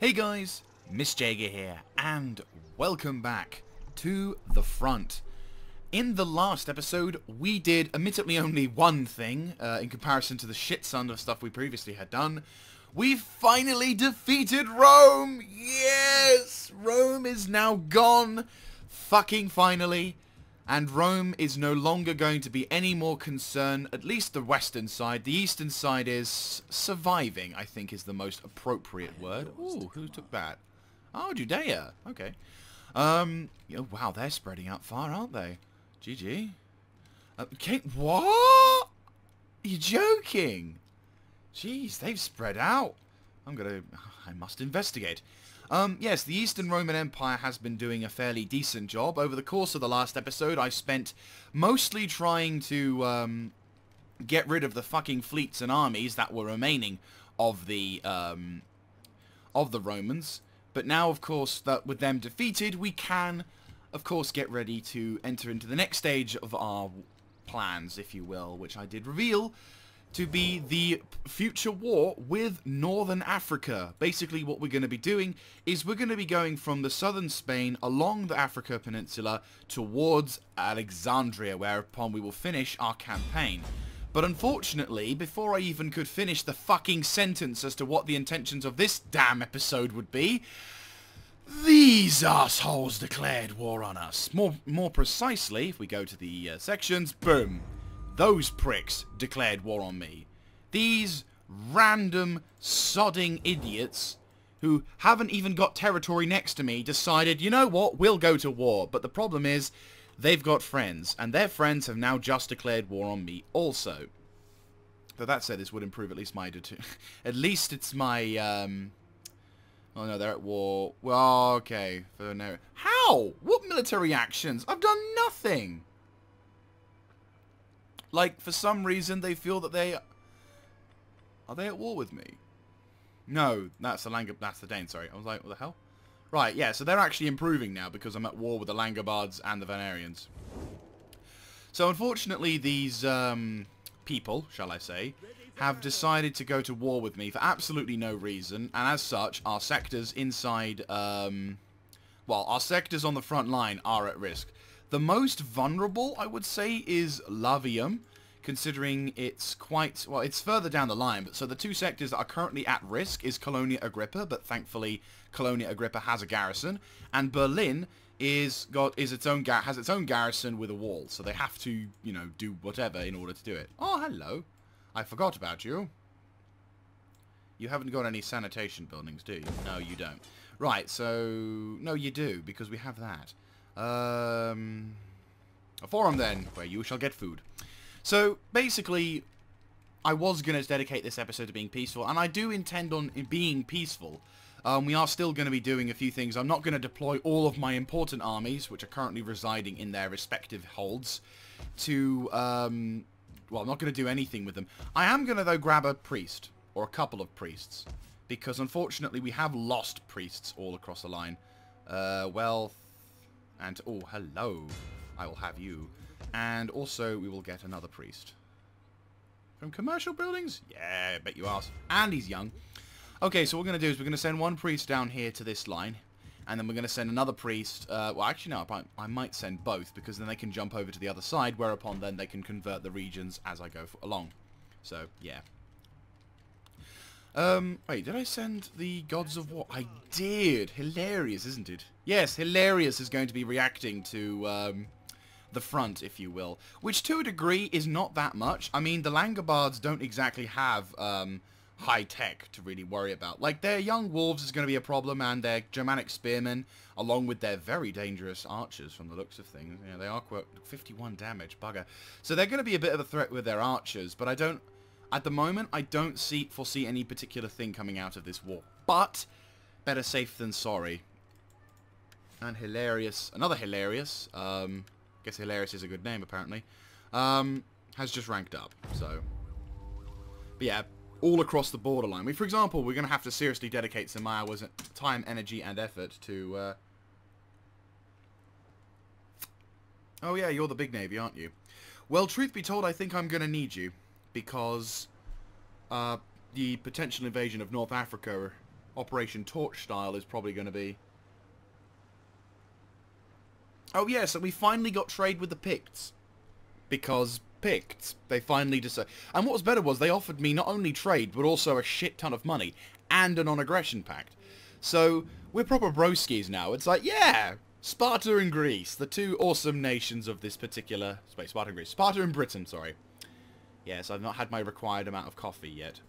Hey guys, Miss Jaeger here, and welcome back to the front. In the last episode, we did admittedly only one thing, in comparison to the shit-ton of stuff we previously had done. We finally defeated Rome! Yes! Rome is now gone! Fucking finally! And Rome is no longer going to be any more concerned, at least the western side. The eastern side is surviving, I think is the most appropriate word. Ooh, who took that? Oh, Judea. Okay. Oh, wow, they're spreading out far, aren't they? GG. Okay, what? You're joking? Jeez, they've spread out. I must investigate. Yes, the Eastern Roman Empire has been doing a fairly decent job. Over the course of the last episode, I spent mostly trying to get rid of the fucking fleets and armies that were remaining of the Romans. But now, of course, that with them defeated, we can, of course, get ready to enter into the next stage of our plans, if you will, which I did reveal to be the future war with Northern Africa. Basically, what we're going to be doing is we're going to be going from the southern Spain along the Africa Peninsula towards Alexandria, whereupon we will finish our campaign. But unfortunately, before I even could finish the fucking sentence as to what the intentions of this damn episode would be, these assholes declared war on us. More precisely, if we go to the sections, boom. Those pricks declared war on me. These random sodding idiots who haven't even got territory next to me decided, you know what, we'll go to war. But the problem is, they've got friends, and their friends have now just declared war on me also. But that said, this would improve at least my... at least it's my... Oh no, they're at war. Well, okay. How? What military actions? I've done nothing! Like, for some reason, they feel that they... Are they at war with me? No, that's the Danes, sorry. I was like, what the hell? Right, yeah, so they're actually improving now because I'm at war with the Langobards and the Vanarians. So, unfortunately, these people, shall I say, have decided to go to war with me for absolutely no reason. And as such, our sectors inside... well, our sectors on the front line are at risk. The most vulnerable, I would say, is Lavium, considering it's quite... Well, it's further down the line, but so the two sectors that are currently at risk is Colonia Agrippa, but thankfully Colonia Agrippa has a garrison, and Berlin has its own garrison with a wall, so they have to, you know, do whatever in order to do it. Oh, hello. I forgot about you. You haven't got any sanitation buildings, do you? No, you don't. Right, so... No, you do, because we have that. A forum then, where you shall get food. So, basically, I was going to dedicate this episode to being peaceful, and I do intend on being peaceful. We are still going to be doing a few things. I'm not going to deploy all of my important armies, which are currently residing in their respective holds, to, well, I'm not going to do anything with them. I am going to, though, grab a priest, or a couple of priests, because, unfortunately, we have lost priests all across the line. Wealth... And, oh, hello. I will have you. And also, we will get another priest. From commercial buildings? Yeah, I bet you ask. And he's young. Okay, so what we're going to do is we're going to send one priest down here to this line. And then we're going to send another priest. Well, actually, no, I might send both, because then they can jump over to the other side, whereupon then they can convert the regions as I go along. So, yeah. Wait, did I send the Gods of War? I did! Hilarious, isn't it? Yes, Hilarious is going to be reacting to, the front, if you will. Which, to a degree, is not that much. I mean, the Langobards don't exactly have, high tech to really worry about. Like, their young wolves is going to be a problem, and their Germanic spearmen, along with their very dangerous archers, from the looks of things. Yeah, they are, quote, 51 damage, bugger. So they're going to be a bit of a threat with their archers, but I don't... At the moment, I don't foresee any particular thing coming out of this war. But, better safe than sorry. And Hilarious, another Hilarious, guess Hilarious is a good name apparently, has just ranked up, so. But yeah, all across the borderline. I mean, for example, we're going to have to seriously dedicate some hours, time, energy, and effort to, Oh yeah, you're the big navy, aren't you? Well, truth be told, I think I'm going to need you. Because the potential invasion of North Africa Operation Torch style is probably going to be... Oh yeah, so we finally got trade with the Picts. Because Picts, they finally decided... And what was better was they offered me not only trade, but also a shit ton of money. And a non-aggression pact. So, we're proper broskies now. It's like, yeah, Sparta and Greece, the two awesome nations of this particular... Wait, Sparta and Greece. Sparta and Britain, sorry. Yes, I've not had my required amount of coffee yet.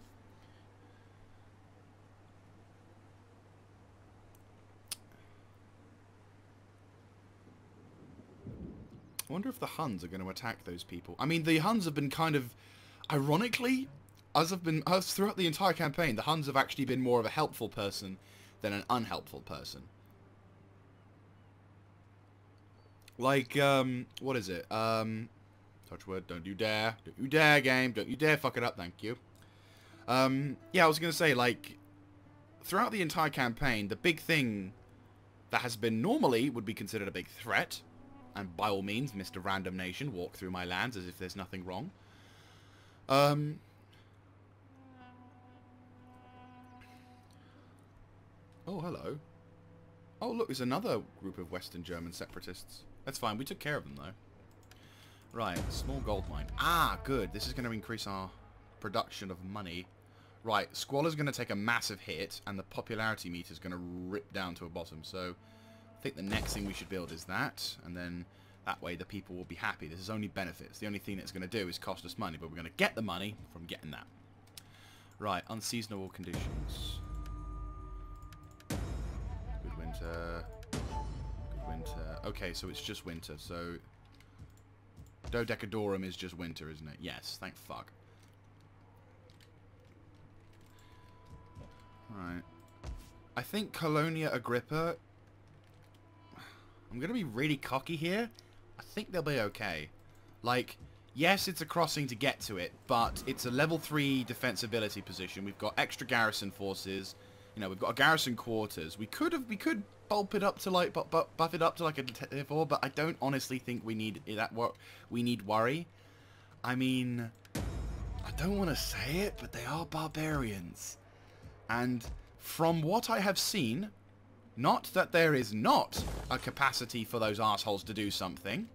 I wonder if the Huns are going to attack those people. I mean, the Huns have been kind of... Ironically, as throughout the entire campaign, the Huns have actually been more of a helpful person than an unhelpful person. Like, what is it? Touch word, don't you dare. Don't you dare, game. Don't you dare fuck it up, thank you. Yeah, I was going to say, like, throughout the entire campaign, the big thing that has been normally would be considered a big threat... And by all means, Mr. Random Nation, walk through my lands as if there's nothing wrong. Oh, hello. Oh, look, there's another group of Western German separatists. That's fine, we took care of them, though. Right, small gold mine. Ah, good. This is going to increase our production of money. Right, Squalor's going to take a massive hit, and the popularity meter is going to rip down to a bottom, so... I think the next thing we should build is that, and then that way the people will be happy. This is only benefits. The only thing it's going to do is cost us money, but we're going to get the money from getting that. Right, unseasonable conditions. Good winter. Good winter. Okay, so it's just winter, so... Dodecadorum is just winter, isn't it? Yes, thank fuck. Right. I think Colonia Agrippa... I'm going to be really cocky here. I think they'll be okay. Like, yes, it's a crossing to get to it, but it's a level 3 defensibility position. We've got extra garrison forces. You know, we've got a garrison quarters. We could bulk it up to like, buff it up to like a tier 4, but I don't honestly think we need that. We need worry. I mean, I don't want to say it, but they are barbarians. And from what I have seen... Not that there is not a capacity for those assholes to do something.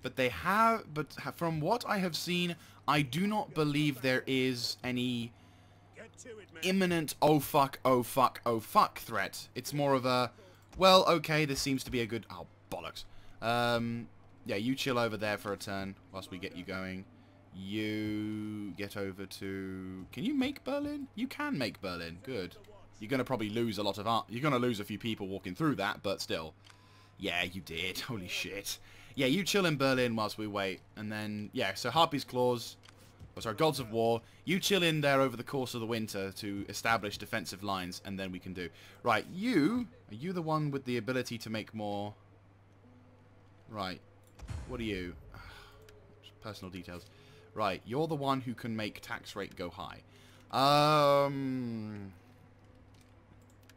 But they have... But from what I have seen, I do not believe there is any imminent oh fuck, oh fuck, oh fuck threat. It's more of a, well, okay, this seems to be a good... Oh, bollocks. Yeah, you chill over there for a turn whilst we get you going. You get over to... Can you make Berlin? You can make Berlin. Good. You're going to probably lose a lot of art. You're going to lose a few people walking through that, but still. Yeah, you did. Holy shit. Yeah, you chill in Berlin whilst we wait. And then, yeah, so Harpy's Claws. Oh, sorry, Gods of War. You chill in there over the course of the winter to establish defensive lines, and then we can do... Right, you... Are you the one with the ability to make more... Right. What are you? Personal details. Right, you're the one who can make tax rate go high.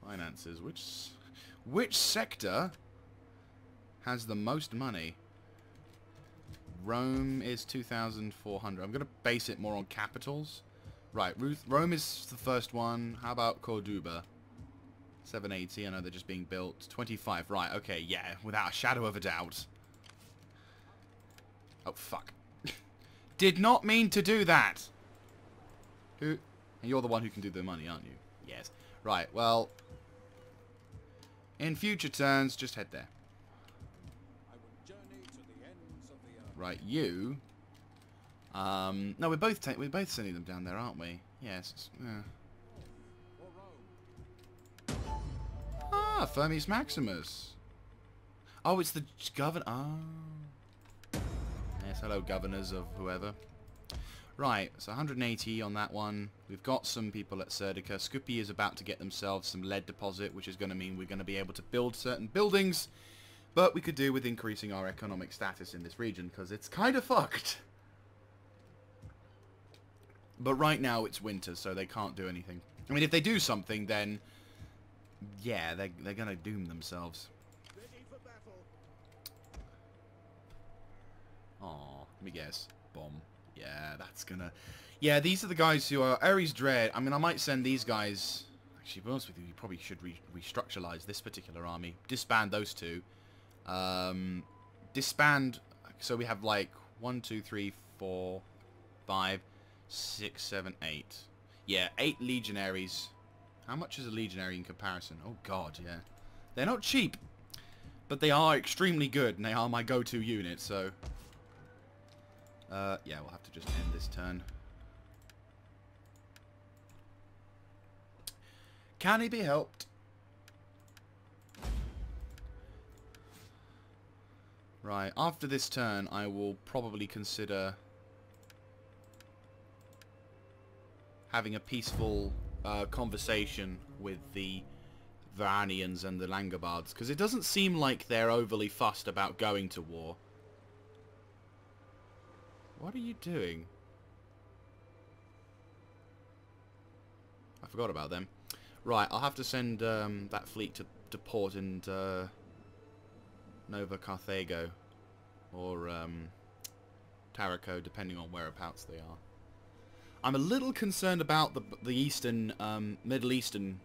Finances. Which sector has the most money? Rome is 2,400. I'm going to base it more on capitals. Right, Rome is the first one. How about Cordoba? 780. I know they're just being built. 25. Right, okay, yeah. Without a shadow of a doubt. Oh, fuck. Did not mean to do that. Who? And you're the one who can do the money, aren't you? Yes. Right, well... In future turns, just head there. Right, you... no, we're both sending them down there, aren't we? Yes. Ah, Firmus Maximus. Oh, it's the governor. Ah. Yes, hello, governors of whoever. Right, so 180 on that one. We've got some people at Serdica. Scupi is about to get themselves some lead deposit, which is going to mean we're going to be able to build certain buildings. But we could do with increasing our economic status in this region, because it's kind of fucked. But right now it's winter, so they can't do anything. I mean, if they do something, then... Yeah, they're going to doom themselves. Aw, let me guess. Bomb. Yeah, that's gonna... Yeah, these are the guys who are... Ares Dread. I mean, I might send these guys... Actually, to be honest with you, you probably should restructuralize this particular army. Disband those two. Disband... So we have like 1, 2, 3, 4, 5, 6, 7, 8. Yeah, 8 legionaries. How much is a legionary in comparison? Oh god, yeah. They're not cheap, but they are extremely good, and they are my go-to unit, so... yeah, we'll have to just end this turn. Can he be helped? Right, after this turn, I will probably consider having a peaceful conversation with the Varanians and the Langobards, because it doesn't seem like they're overly fussed about going to war. What are you doing? I forgot about them. Right, I'll have to send that fleet to port in Nova Carthago or Taraco, depending on whereabouts they are. I'm a little concerned about the Eastern, Middle Eastern,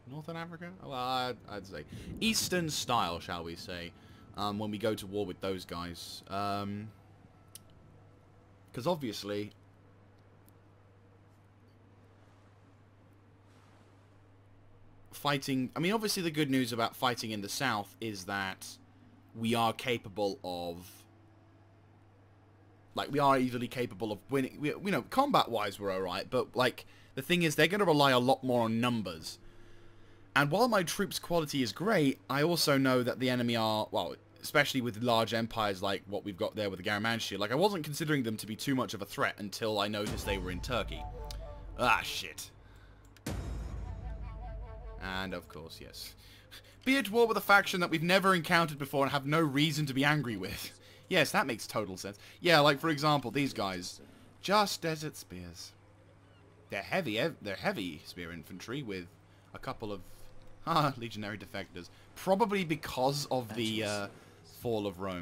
Northern Africa? Well, I'd say Eastern style, shall we say, when we go to war with those guys. Because obviously, fighting... I mean, obviously the good news about fighting in the south is that we are capable of... Like, we are easily capable of winning. You know, combat-wise, we're alright, but, like, the thing is, they're going to rely a lot more on numbers. And while my troops' quality is great, I also know that the enemy are, well, especially with large empires like what we've got there with the Garamantia, like, I wasn't considering them to be too much of a threat until I noticed they were in Turkey. Ah, shit. And, of course, yes. Be at war with a faction that we've never encountered before and have no reason to be angry with. Yes, that makes total sense. Yeah, like, for example, these guys. Just desert spears. They're heavy spear infantry with a couple of legionary defectors. Probably because of the fall of Rome.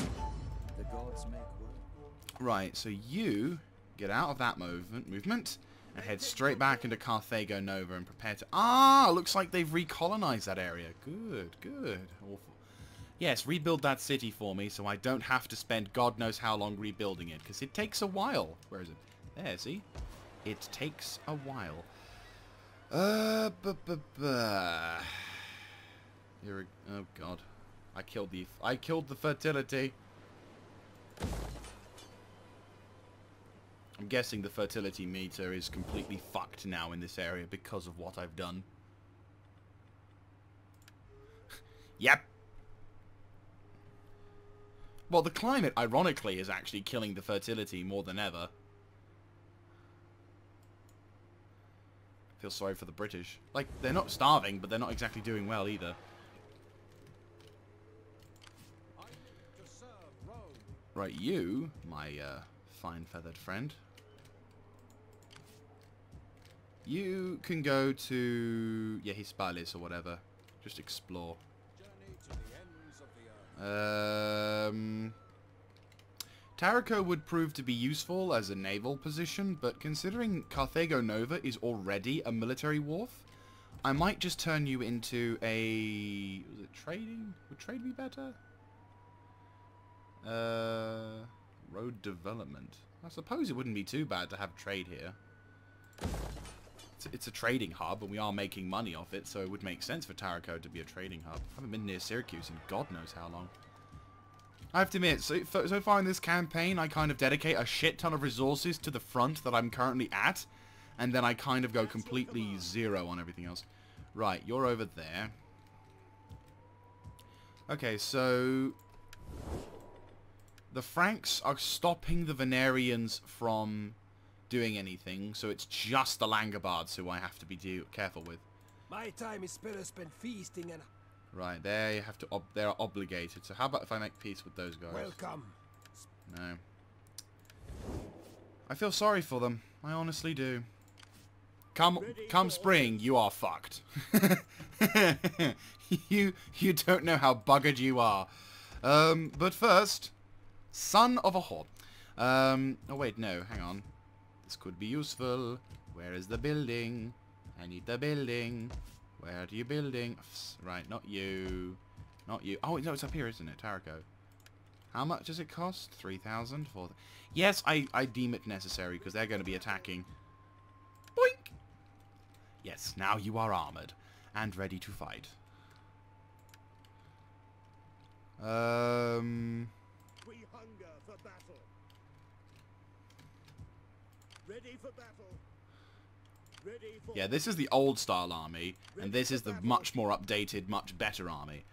The gods make work. Right, so you get out of that movement and head straight back into Carthago Nova and prepare to... Ah, looks like they've recolonized that area. Good, good. Awful. Yes, rebuild that city for me so I don't have to spend God knows how long rebuilding it, because it takes a while. Where is it? There, see? It takes a while. Here, oh god. I killed the fertility. I'm guessing the fertility meter is completely fucked now in this area because of what I've done. Yep. Well, the climate, ironically, is actually killing the fertility more than ever. I feel sorry for the British. Like, they're not starving, but they're not exactly doing well either. Right, you, my fine feathered friend. You can go to... yeah, Hispalis or whatever. Just explore. Taraco would prove to be useful as a naval position, but considering Carthago Nova is already a military wharf, I might just turn you into a... was it trading? Would trade be better? Road development. I suppose it wouldn't be too bad to have trade here. It's a trading hub, and we are making money off it, so it would make sense for Taraco to be a trading hub. I haven't been near Syracuse in God knows how long. I have to admit, so far in this campaign, I kind of dedicate a shit ton of resources to the front that I'm currently at, and then I kind of go completely zero on everything else. Right, you're over there. Okay, so... the Franks are stopping the Venarians from doing anything, so it's just the Langobards who I have to be careful with. My time is better spent feasting and... Right, they have to. They're obligated. So how about if I make peace with those guys? Welcome. No. I feel sorry for them. I honestly do. Come spring, you are fucked. you don't know how buggered you are. But first, son of a whore. Oh wait, no, hang on. This could be useful. Where is the building? I need the building. Where are you building? Right, not you. Not you. Oh, no, it's up here, isn't it? Taraco. How much does it cost? 3,000? Yes, I deem it necessary, because they're going to be attacking. Boink! Yes, now you are armoured. And ready to fight. We hunger for battle. Ready for battle. Ready for Yeah, this is the old style army, and this is the much more updated, much better army,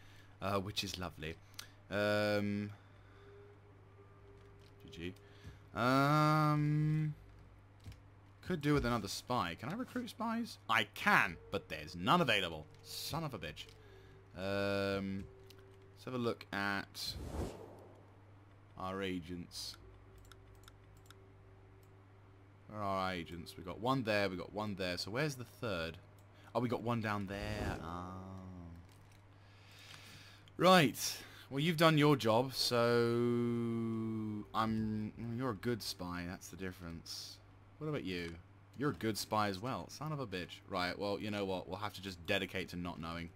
which is lovely. GG. Could do with another spy. Can I recruit spies? I can, but there's none available. Son of a bitch. Let's have a look at our agents. Where are our agents? We got one there, we got one there. So where's the third? Oh, we got one down there. Right. Well, you've done your job, so you're a good spy. That's the difference. What about you? You're a good spy as well. Son of a bitch. Right. Well, you know what? We'll have to just dedicate to not knowing.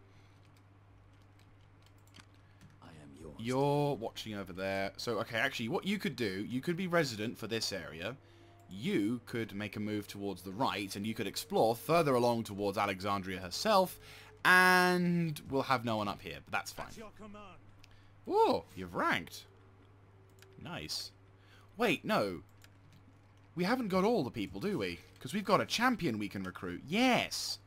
I am yours. You're watching over there. So, okay, actually, what you could do, you could be resident for this area. You could make a move towards the right, and you could explore further along towards Alexandria herself, and we'll have no one up here, but that's fine. That's your command. Oh, you've ranked. Nice. Wait, no. We haven't got all the people, do we? Because we've got a champion we can recruit. Yes.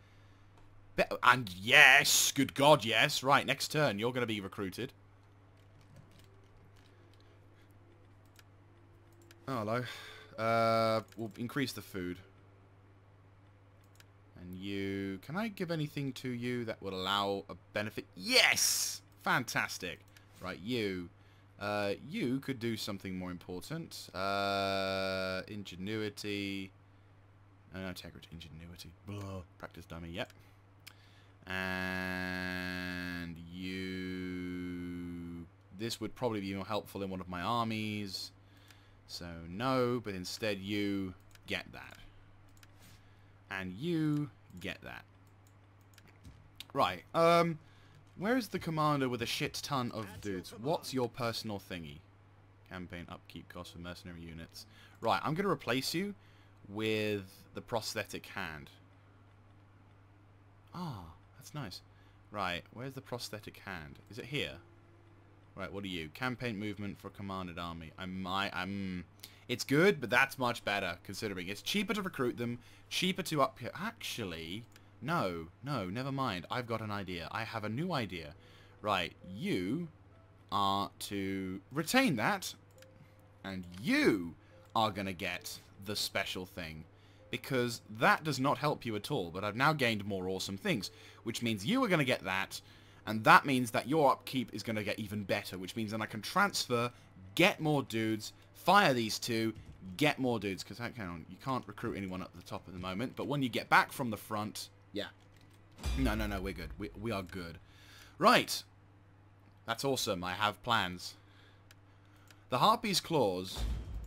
And yes, good God, yes. Right, next turn, you're going to be recruited. Oh, hello. We'll increase the food. And you... Can I give anything to you that would allow a benefit? Yes! Fantastic. Right, you. You could do something more important. Ingenuity. No, integrity. Ingenuity. Blah. Practice dummy, yep. And you... This would probably be more helpful in one of my armies. So, no, but instead you get that. And you get that. Right, where is the commander with a shit ton of dudes? What's your personal thingy? Campaign upkeep cost for mercenary units. Right, I'm going to replace you with the prosthetic hand. Ah, that's nice. Right, where's the prosthetic hand? Is it here? Right, what are you? Campaign movement for commanded army. It's good, but that's much better, considering it's cheaper to recruit them, cheaper to up here. Actually, no, never mind. I've got an idea. I have a new idea. Right, you are to retain that, and you are going to get the special thing. Because that does not help you at all, but I've now gained more awesome things, which means you are going to get that, and that means that your upkeep is going to get even better, which means that I can transfer, get more dudes, fire these two, get more dudes, because you can't recruit anyone up the top at the moment, but when you get back from the front, yeah. No, we're good. We are good. Right. That's awesome. I have plans. The Harpy's Claws...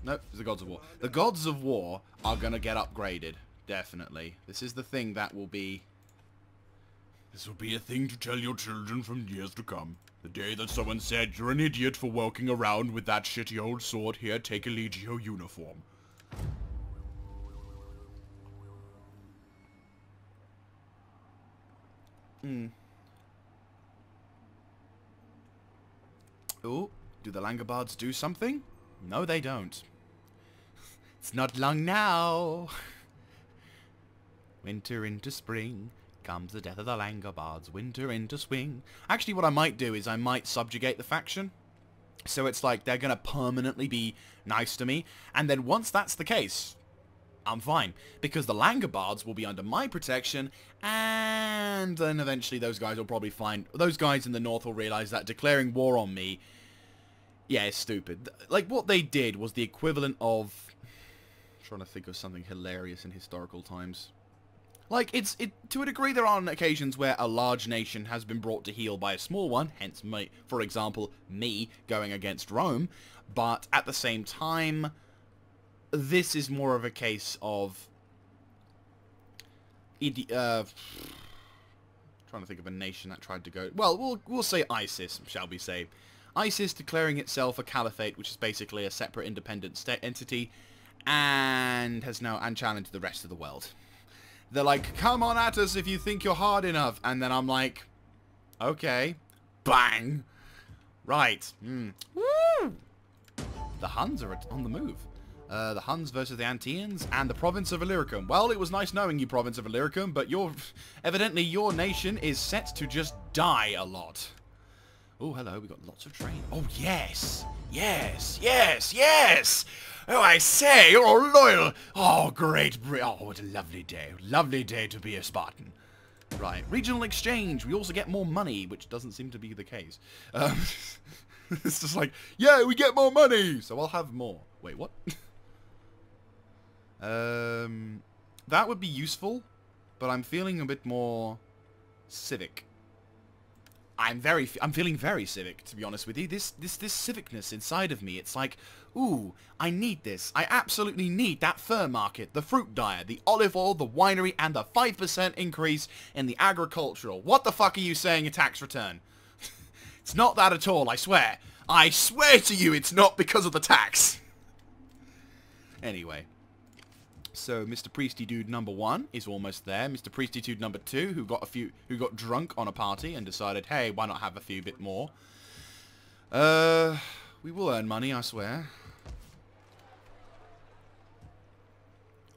Nope, it's the Gods of War. The Gods of War are going to get upgraded. Definitely. This is the thing that will be... This will be a thing to tell your children from years to come. The day that someone said, you're an idiot for walking around with that shitty old sword. Here, take a Legio uniform. Oh, do the Langobards do something? No, they don't. It's not long now. Winter into spring, comes the death of the Langobards. Winter into swing. Actually, what I might do is I might subjugate the faction. So it's like they're going to permanently be nice to me. And then once that's the case, I'm fine. Because the Langobards will be under my protection. And then eventually those guys will probably find... Those guys in the north will realize that declaring war on me... Yeah, it's stupid. Like, what they did was the equivalent of... I'm trying to think of something hilarious in historical times. Like, to a degree, there are occasions where a large nation has been brought to heel by a small one, hence, for example, me going against Rome, but at the same time, this is more of a case of Trying to think of a nation that tried to go... Well, we'll say ISIS, shall we say. ISIS declaring itself a caliphate, which is basically a separate independent state entity, and has now challenged the rest of the world. They're like, come on at us if you think you're hard enough. And then I'm like, okay. Bang. Right. Woo! The Huns are on the move. The Huns versus the Anteans and the province of Illyricum. Well, it was nice knowing you, province of Illyricum, but evidently your nation is set to just die a lot. Oh, hello, we got lots of train. Oh, yes! Yes! Yes! Yes! Oh, I say, you're loyal! Oh, great! Oh, what a lovely day. Lovely day to be a Spartan. Right, regional exchange. We also get more money, which doesn't seem to be the case. It's just like, yeah, we get more money! So I'll have more. Wait, what? That would be useful, but I'm feeling a bit more civic. I'm feeling very civic, to be honest with you. This civicness inside of me, it's like, ooh, I need this. I absolutely need that fur market, the fruit dyer, the olive oil, the winery, and the 5% increase in the agricultural. What the fuck are you saying a tax return? It's not that at all, I swear. I swear to you it's not because of the tax. Anyway. So Mr. Priesty Dude number 1 is almost there. Mr. Priesty Dude number 2, who got drunk on a party and decided, hey, why not have a few bit more? We will earn money, I swear.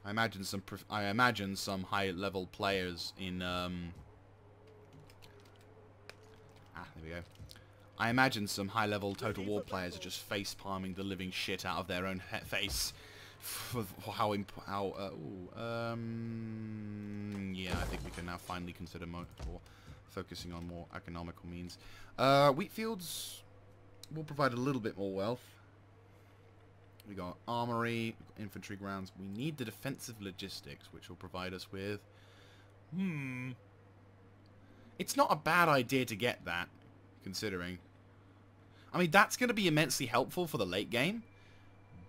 I imagine some high-level players in there we go. I imagine some high-level Total War players are just face-palming the living shit out of their own face. For yeah, I think we can now finally consider focusing on more economical means. Wheat fields will provide a little bit more wealth. We got armory, infantry grounds. We need the defensive logistics, which will provide us with... It's not a bad idea to get that, considering. I mean, that's going to be immensely helpful for the late game.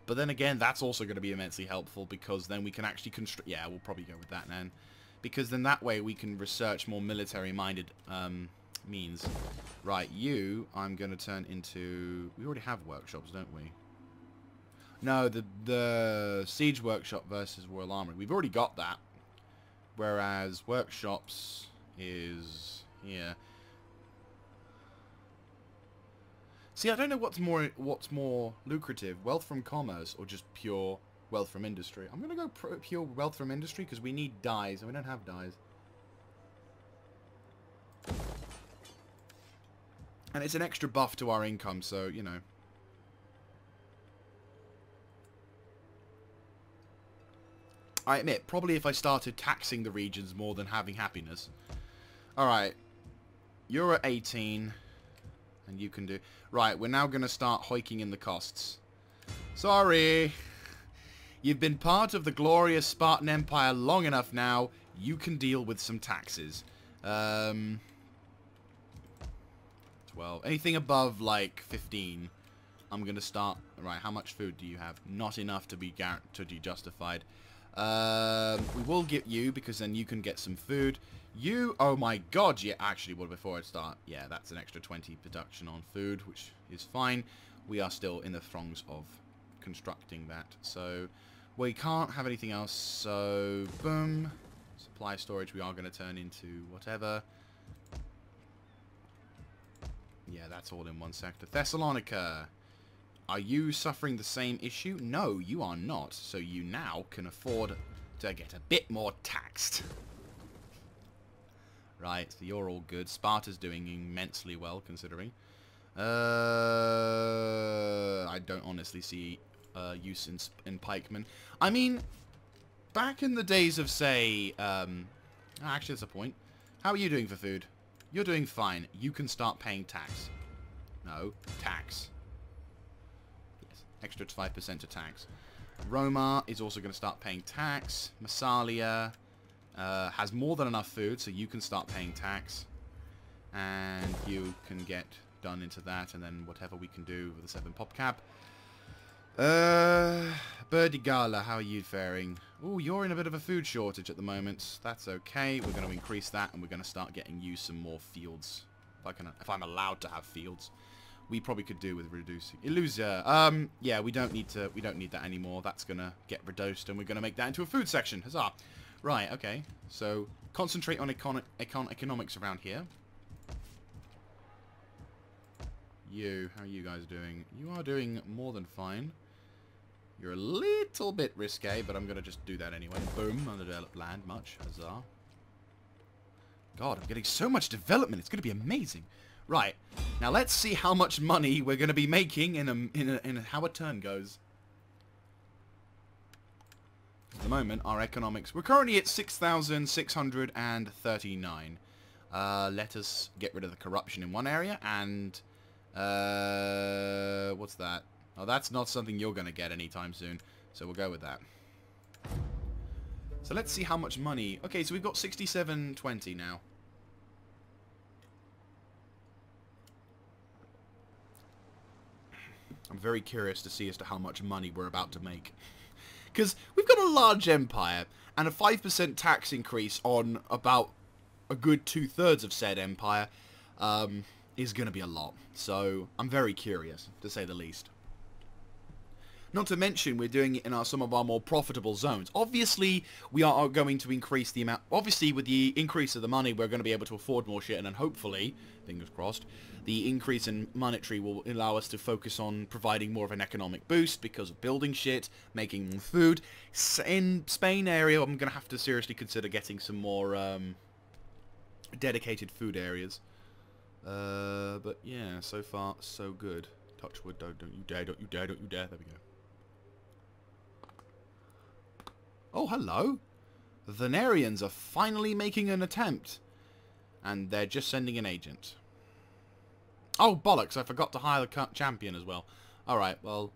But then again, that's also going to be immensely helpful because then we can actually construct... Yeah, we'll probably go with that then. Because then that way we can research more military-minded means. Right, you, I'm going to turn into... We already have workshops, don't we? No, the Siege Workshop versus Royal Armory. We've already got that. Whereas workshops is here. See, I don't know what's more lucrative, wealth from commerce or just pure wealth from industry. I'm going to go pure wealth from industry because we need dyes and we don't have dyes. And it's an extra buff to our income, so, you know. I admit, probably if I started taxing the regions more than having happiness. Alright. You're at 18. And you can do... Right, we're now going to start hiking in the costs. Sorry. You've been part of the glorious Spartan Empire long enough now. You can deal with some taxes. 12. Anything above, like, 15. I'm going to start... Right, how much food do you have? Not enough to be justified. We will get you, because then you can get some food. You, oh my god, yeah, actually, well, before I start, yeah, that's an extra 20 production on food, which is fine. We are still in the throngs of constructing that, so we can't have anything else, so, boom. Supply storage, we are going to turn into whatever. Yeah, that's all in one sector. Thessalonica. Are you suffering the same issue? No, you are not, so you now can afford to get a bit more taxed. Right, so you're all good. Sparta's doing immensely well, considering. I don't honestly see use in pikemen. I mean, back in the days of, say... actually, that's a point. How are you doing for food? You're doing fine. You can start paying tax. No, tax. Yes, extra 5% to tax. Roma is also going to start paying tax. Massalia... has more than enough food, so you can start paying tax. And you can get done into that, and then whatever we can do with the 7 pop cap. Birdie Gala, how are you faring? Oh, you're in a bit of a food shortage at the moment. That's okay. We're going to increase that, and we're going to start getting you some more fields. If I'm allowed to have fields, we probably could do with reducing. Illusia. Yeah, we don't need that anymore. That's going to get reduced, and we're going to make that into a food section. Huzzah! Right. Okay. So concentrate on economics around here. How are you guys doing? You are doing more than fine. You're a little bit risque, but I'm going to just do that anyway. Boom, undeveloped land, much. Huzzah. God, I'm getting so much development. It's going to be amazing. Right, now let's see how much money we're going to be making in how a turn goes. At the moment, our economics... We're currently at 6,639. Let us get rid of the corruption in one area, and... what's that? Oh, that's not something you're going to get anytime soon. So we'll go with that. So let's see how much money... Okay, so we've got 6720 now. I'm very curious to see as to how much money we're about to make. Because we've got a large empire, and a 5% tax increase on about a good 2/3 of said empire is going to be a lot. So I'm very curious, to say the least. Not to mention, we're doing it in some of our more profitable zones. Obviously, we are going to increase the amount... Obviously, with the increase of the money, we're going to be able to afford more shit, and then hopefully, fingers crossed, the increase in monetary will allow us to focus on providing more of an economic boost because of building shit, making more food. In Spain area, I'm going to have to seriously consider getting some more dedicated food areas. But yeah, so far, so good. Touch wood, don't you dare, don't you dare, don't you dare. There we go. Oh, hello. The Venerians are finally making an attempt. And they're just sending an agent. Oh, bollocks, I forgot to hire the champion as well. Alright, well,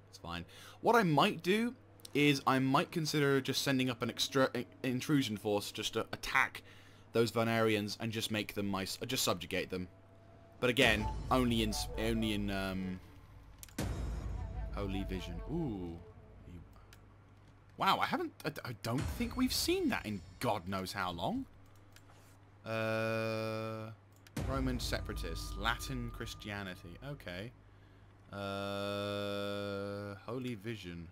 it's fine. What I might do is I might consider just sending up an extra intrusion force just to attack those Venerians and just make them just subjugate them. But again, only in Holy Vision. Ooh. Wow, I don't think we've seen that in God knows how long. Roman separatists, Latin Christianity. Okay. Holy Vision.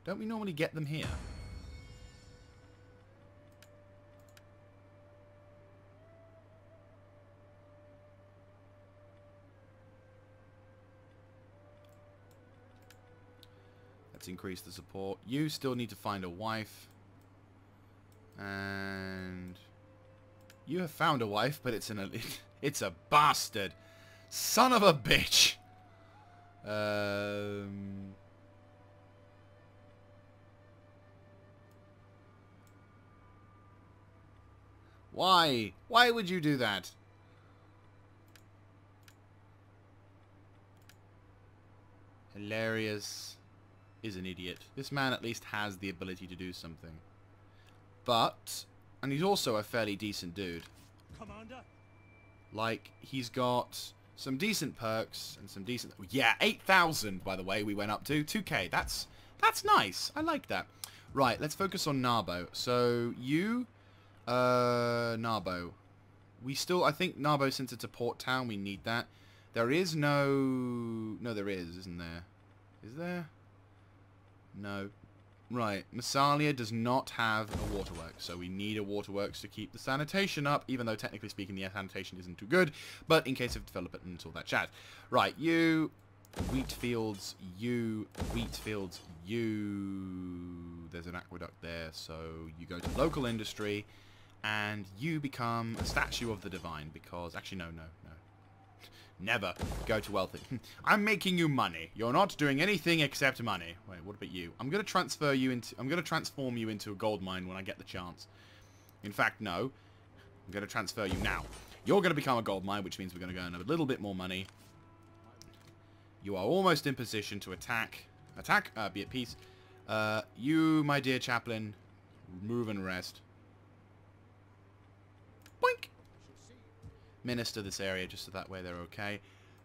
Don't we normally get them here? Let's increase the support. You still need to find a wife. And you have found a wife, but it's it's a bastard. Son of a bitch. Why? Why would you do that? Hilarious is an idiot. This man at least has the ability to do something. But, and he's also a fairly decent dude. Commander? Like, he's got some decent perks and some decent... Yeah, 8,000, by the way, we went up to. 2k, that's nice. I like that. Right, let's focus on Narbo. So, you... Narbo. We still... I think Narbo, since it's a port town, we need that. There is no... No, there is, isn't there? Is there? No. Right. Massalia does not have a waterworks, so we need a waterworks to keep the sanitation up, even though technically speaking the sanitation isn't too good, but in case of development and all that chat. Right, you... Wheat fields, you... Wheat fields, you... There's an aqueduct there, so you go to local industry, and you become a statue of the divine, because... Actually, no. Never go to wealthy. I'm making you money. You're not doing anything except money. Wait, what about you? I'm gonna transform you into a gold mine when I get the chance. In fact, no. I'm gonna transfer you now. You're gonna become a gold mine, which means we're gonna go and have a little bit more money. You are almost in position to attack. Be at peace. You, my dear chaplain, move and rest. Boink! Minister this area just so that way they're okay.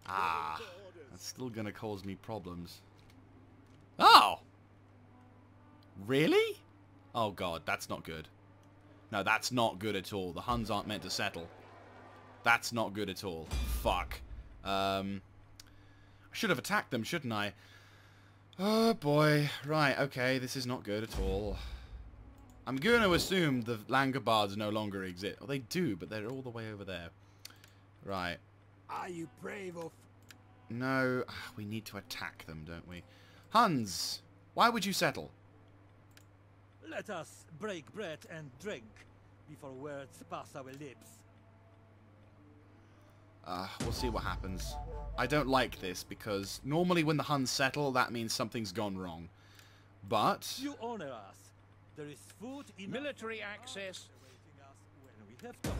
Ah, that's still gonna cause me problems. Oh! Really? Oh god, that's not good. No, that's not good at all. The Huns aren't meant to settle. That's not good at all. Fuck. I should have attacked them, shouldn't I? Oh boy. Right, okay, this is not good at all. I'm going to assume the Langobards no longer exist. Oh, they do, but they're all the way over there. Right. Are you brave of... No, we need to attack them, don't we? Huns, why would you settle? Let us break bread and drink before words pass our lips. We'll see what happens. I don't like this because normally when the Huns settle, that means something's gone wrong. But... You honor us. There is food in Military access. awaiting us when we have come.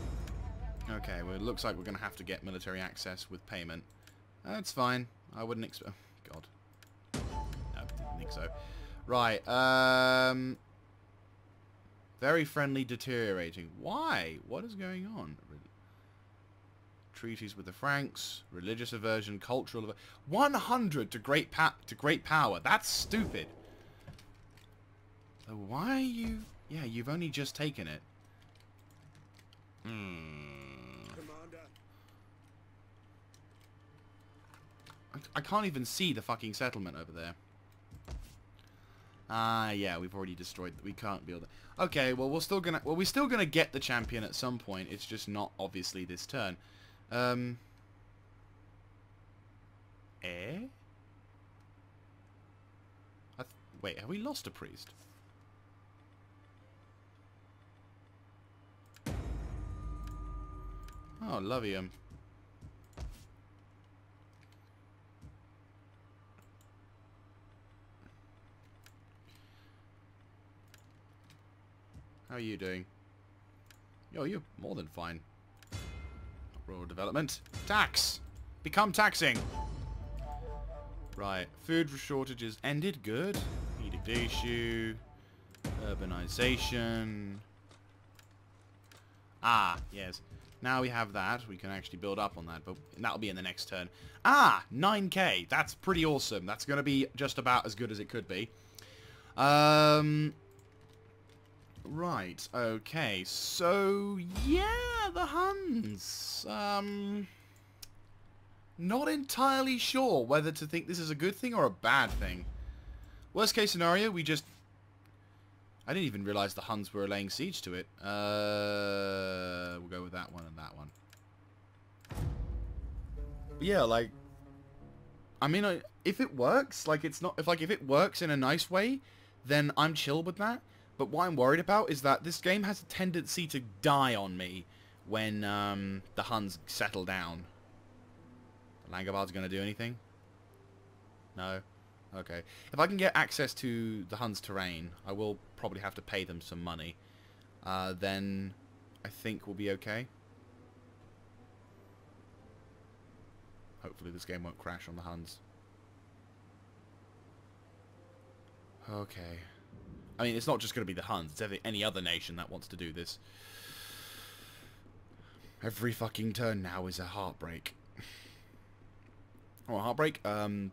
okay, well, it looks like we're going to have to get military access with payment. That's fine. I wouldn't expect... Oh, God. No, didn't think so. Right, very friendly deteriorating. Why? What is going on? Treaties with the Franks, religious aversion, cultural aversion. 100 to great power. That's stupid. So why are you... Yeah, you've only just taken it. Commander? I can't even see the fucking settlement over there. Ah, yeah, we've already destroyed... We can't build it. Okay, well, we're still gonna get the champion at some point. It's just not, obviously, this turn. Wait, have we lost a priest? Oh, Lovium. How are you doing? Yo, you're more than fine. Rural development. Tax! Become taxing! Right. Food shortages ended. Good. Edict issue. Urbanization. Ah, yes. Now we have that. We can actually build up on that, but that'll be in the next turn. Ah! 9k! That's pretty awesome. That's going to be just about as good as it could be. Right, okay, so, yeah, the Huns. Not entirely sure whether to think this is a good thing or a bad thing. Worst case scenario, we just... I didn't even realise the Huns were laying siege to it. We'll go with that one and that one. But yeah, like... I mean, if it works, like, it's not... If it works in a nice way, then I'm chill with that. But what I'm worried about is that this game has a tendency to die on me when the Huns settle down. The Langobards going to do anything? No? Okay. If I can get access to the Huns' terrain, I will probably have to pay them some money. Then I think we'll be okay. Hopefully this game won't crash on the Huns. Okay. I mean, it's not just going to be the Huns. It's any other nation that wants to do this. Every fucking turn now is a heartbreak. Oh, heartbreak? Heart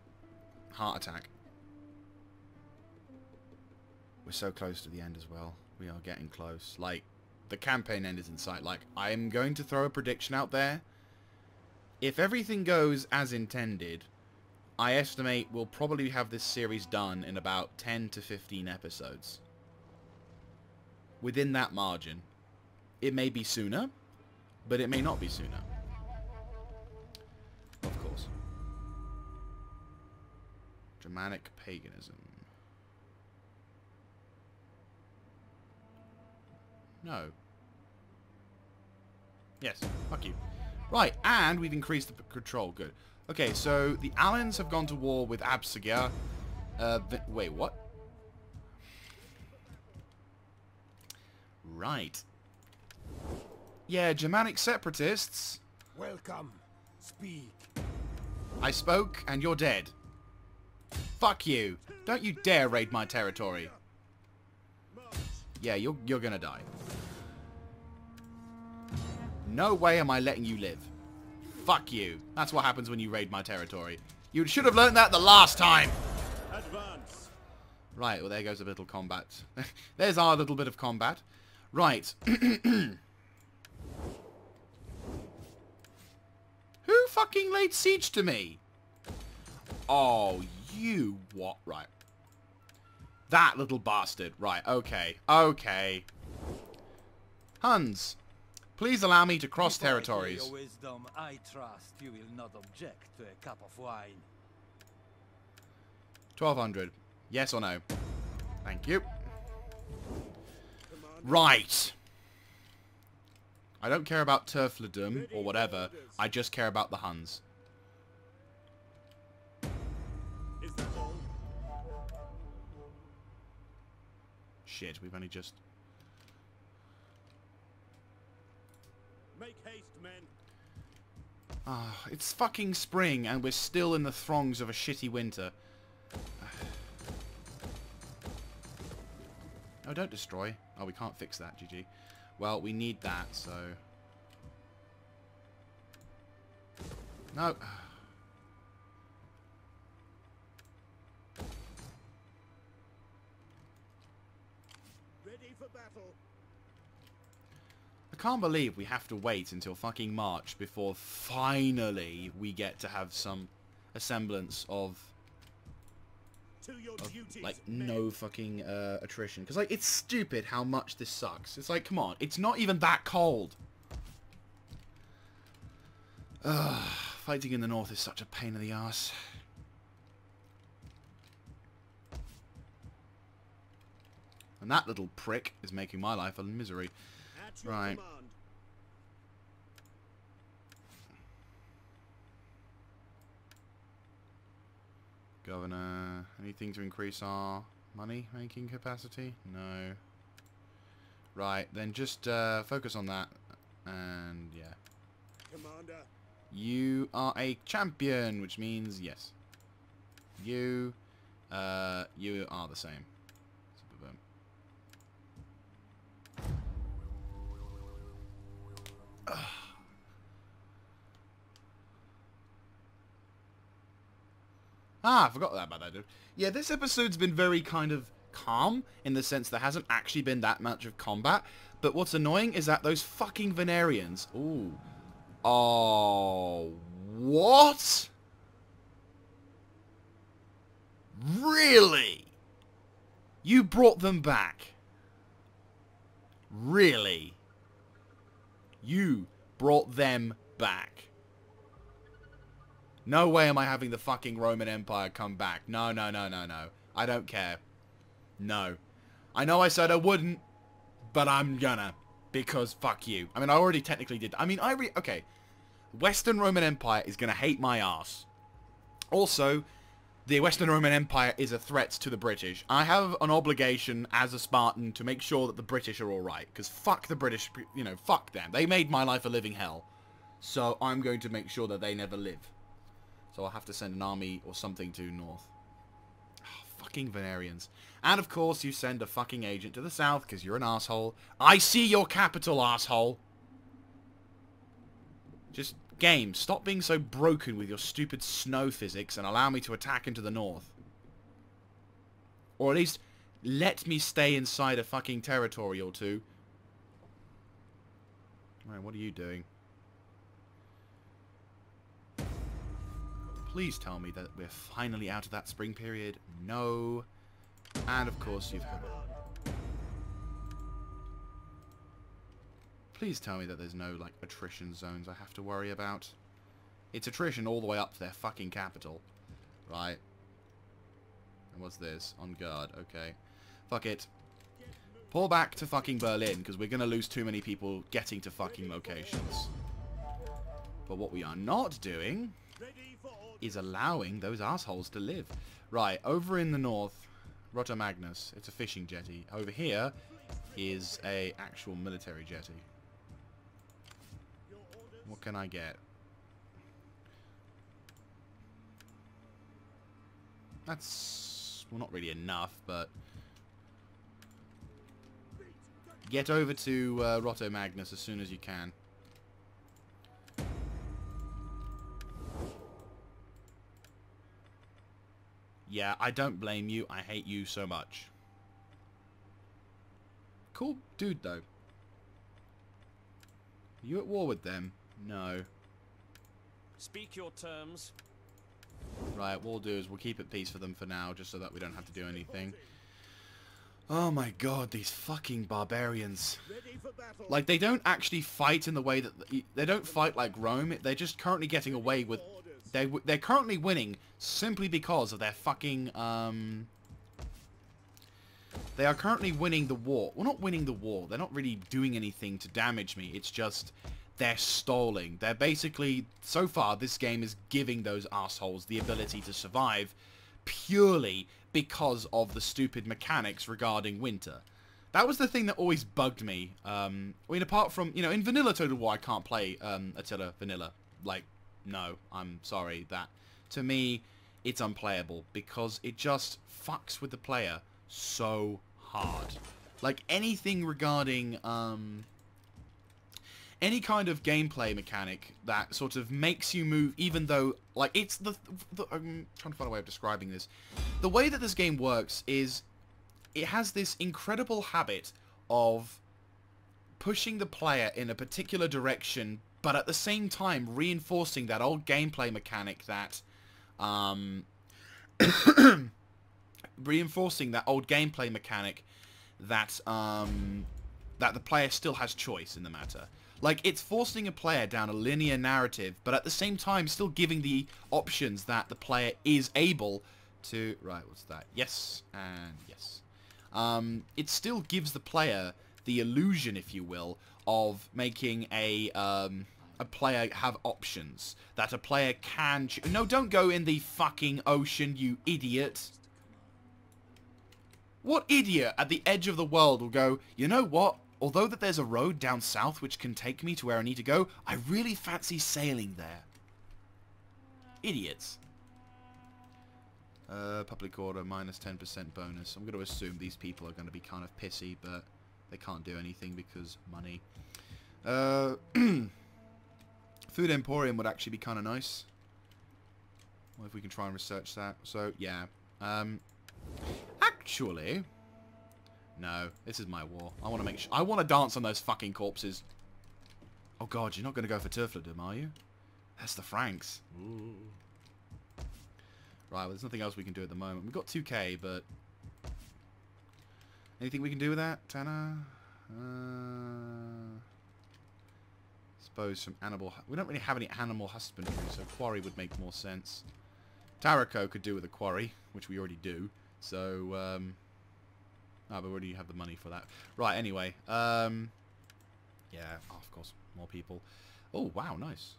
attack. We're so close to the end as well. We are getting close. Like, the campaign end is in sight. Like, I'm going to throw a prediction out there. If everything goes as intended... I estimate we'll probably have this series done in about 10 to 15 episodes. Within that margin. It may be sooner, but it may not be sooner. Of course. Germanic paganism. No. Yes, fuck you. Right, and we've increased the control. Good. Okay, so the Alans have gone to war with Absagar. Wait, what? Right. Yeah, Germanic separatists. Welcome. Speak. I spoke, and you're dead. Fuck you. Don't you dare raid my territory. Yeah, you're gonna die. No way am I letting you live. Fuck you. That's what happens when you raid my territory. You should have learned that the last time. Advance. Right, well there goes a little combat. There's our little bit of combat. Right. Who fucking laid siege to me? Oh, you what? Right. That little bastard. Right, okay. Okay. Huns, please allow me to cross Before I hear territories. your wisdom, I trust you will not object to a cup of wine. 1200. Yes or no? Thank you. Right. I don't care about Turfledom or whatever. I just care about the Huns. Is that all? Shit, we've only just... Make haste, men. Ah, it's fucking spring and we're still in the throngs of a shitty winter. Oh, don't destroy. Oh, we can't fix that, GG. Well, we need that, so... No. Ready for battle. I can't believe we have to wait until fucking March before finally we get to have a semblance of To your duties, like men. no fucking attrition. Because like it's stupid how much this sucks. It's like, come on, it's not even that cold. Ugh, fighting in the north is such a pain in the ass. And that little prick is making my life a misery. At your Right. command. Governor, anything to increase our money making capacity? No. Right, then just focus on that. And yeah. Commander. You are a champion, which means yes. You are the same. Boom. Ah, I forgot about that, dude. Yeah, this episode's been very kind of calm in the sense there hasn't actually been that much of combat. But what's annoying is that those fucking Venarians... Ooh. Oh, what? Really? You brought them back? Really? You brought them back? No way am I having the fucking Roman Empire come back. No, no, no, no, no. I don't care. No. I know I said I wouldn't, but I'm gonna. Because fuck you. I mean, I already technically did. I mean, okay. Western Roman Empire is gonna hate my ass. Also, the Western Roman Empire is a threat to the British. I have an obligation as a Spartan to make sure that the British are alright. Because fuck the British, you know, fuck them. They made my life a living hell. So I'm going to make sure that they never live. So I'll have to send an army or something to north. Oh, fucking Venarians. And of course you send a fucking agent to the south because you're an asshole. I see your capital, asshole. Just, game, stop being so broken with your stupid snow physics and allow me to attack into the north. Or at least, let me stay inside a fucking territory or two. Right, what are you doing? Please tell me that we're finally out of that spring period. No. And of course you've... Please tell me that there's no, like, attrition zones I have to worry about. It's attrition all the way up to their fucking capital. Right. And what's this? On guard. Okay. Fuck it. Pull back to fucking Berlin, because we're going to lose too many people getting to fucking locations. But what we are not doing is allowing those assholes to live. Right, over in the north, Rotter Magnus, it's a fishing jetty. Over here is a actual military jetty. What can I get? That's, well, not really enough, but... Get over to Rotter Magnus as soon as you can. Yeah, I don't blame you. I hate you so much. Cool dude, though. Are you at war with them? No. Speak your terms. Right, what we'll do is we'll keep it peace for them for now, just so that we don't have to do anything. Oh my god, these fucking barbarians. Ready for battle. Like, they don't actually fight in the way that... They don't fight like Rome. They're just currently getting away with... They're currently winning simply because of their fucking... They are currently winning the war. Well, not winning the war. They're not really doing anything to damage me. It's just... They're stalling. They're basically... So far, this game is giving those assholes the ability to survive purely because of the stupid mechanics regarding winter. That was the thing that always bugged me. I mean, apart from... You know, in Vanilla Total War, I can't play Attila Vanilla. Like, no. I'm sorry. That, to me, it's unplayable because it just fucks with the player so hard. Like, anything regarding... any kind of gameplay mechanic that sort of makes you move, even though, like, it's the I'm trying to find a way of describing this. The way that this game works is it has this incredible habit of pushing the player in a particular direction, but at the same time reinforcing that old gameplay mechanic that, reinforcing that old gameplay mechanic that, that the player still has choice in the matter. Like, it's forcing a player down a linear narrative, but at the same time still giving the options that the player is able to... Right, what's that? Yes, and yes. It still gives the player the illusion, if you will, of making a player have options. That a player can... No, don't go in the fucking ocean, you idiot. What idiot at the edge of the world will go, you know what? Although that there's a road down south which can take me to where I need to go, I really fancy sailing there. Idiots. Public order, minus 10% bonus. I'm going to assume these people are going to be kind of pissy, but they can't do anything because money. Food Emporium would actually be kind of nice. Well, if we can try and research that. So, yeah. Actually... No, this is my war. I want to make sure... I want to dance on those fucking corpses. Oh god, you're not going to go for Turfledom, are you? That's the Franks. Ooh. Right, well, there's nothing else we can do at the moment. We've got 2k, but... Anything we can do with that, Tanner? Suppose some animal... We don't really have any animal husbandry, so quarry would make more sense. Tarraco could do with a quarry, which we already do. So, oh, but we already have the money for that. Right, anyway. Yeah, oh, of course, more people. Oh, wow, nice.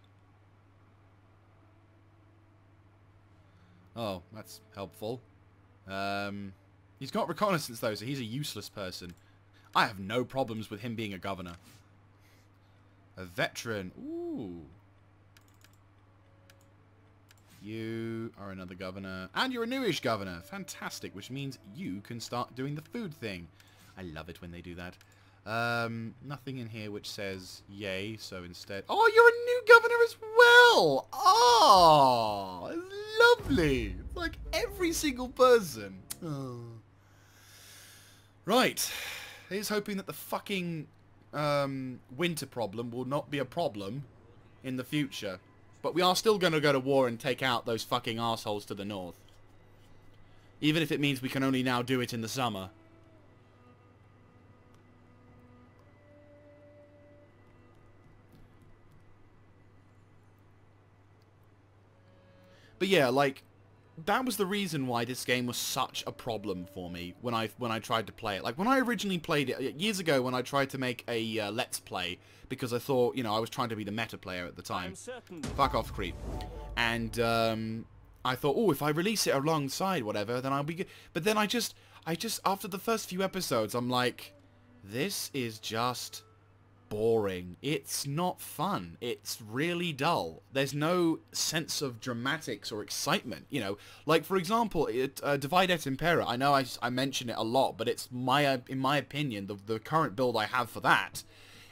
Oh, that's helpful. He's got reconnaissance, though, so he's a useless person. I have no problems with him being a governor. A veteran. Ooh. You are another governor. And you're a newish governor. Fantastic, which means you can start doing the food thing. I love it when they do that. Nothing in here which says yay, so instead... Oh, you're a new governor as well! Oh, lovely! It's like every single person. Oh. Right. Here's hoping that the fucking winter problem will not be a problem in the future. But we are still going to go to war and take out those fucking assholes to the north. Even if it means we can only now do it in the summer. But yeah, like, that was the reason why this game was such a problem for me when I tried to play it. Like, when I originally played it, years ago when I tried to make a Let's Play, because I thought, you know, I was trying to be the meta player at the time. Fuck off, creep. And, I thought, oh, if I release it alongside whatever, then I'll be good. But then I just, after the first few episodes, I'm like, this is just boring. It's not fun. It's really dull. There's no sense of dramatics or excitement, you know. Like, for example, Divide et Impera, I know I mention it a lot, but it's in my opinion, the current build I have for that,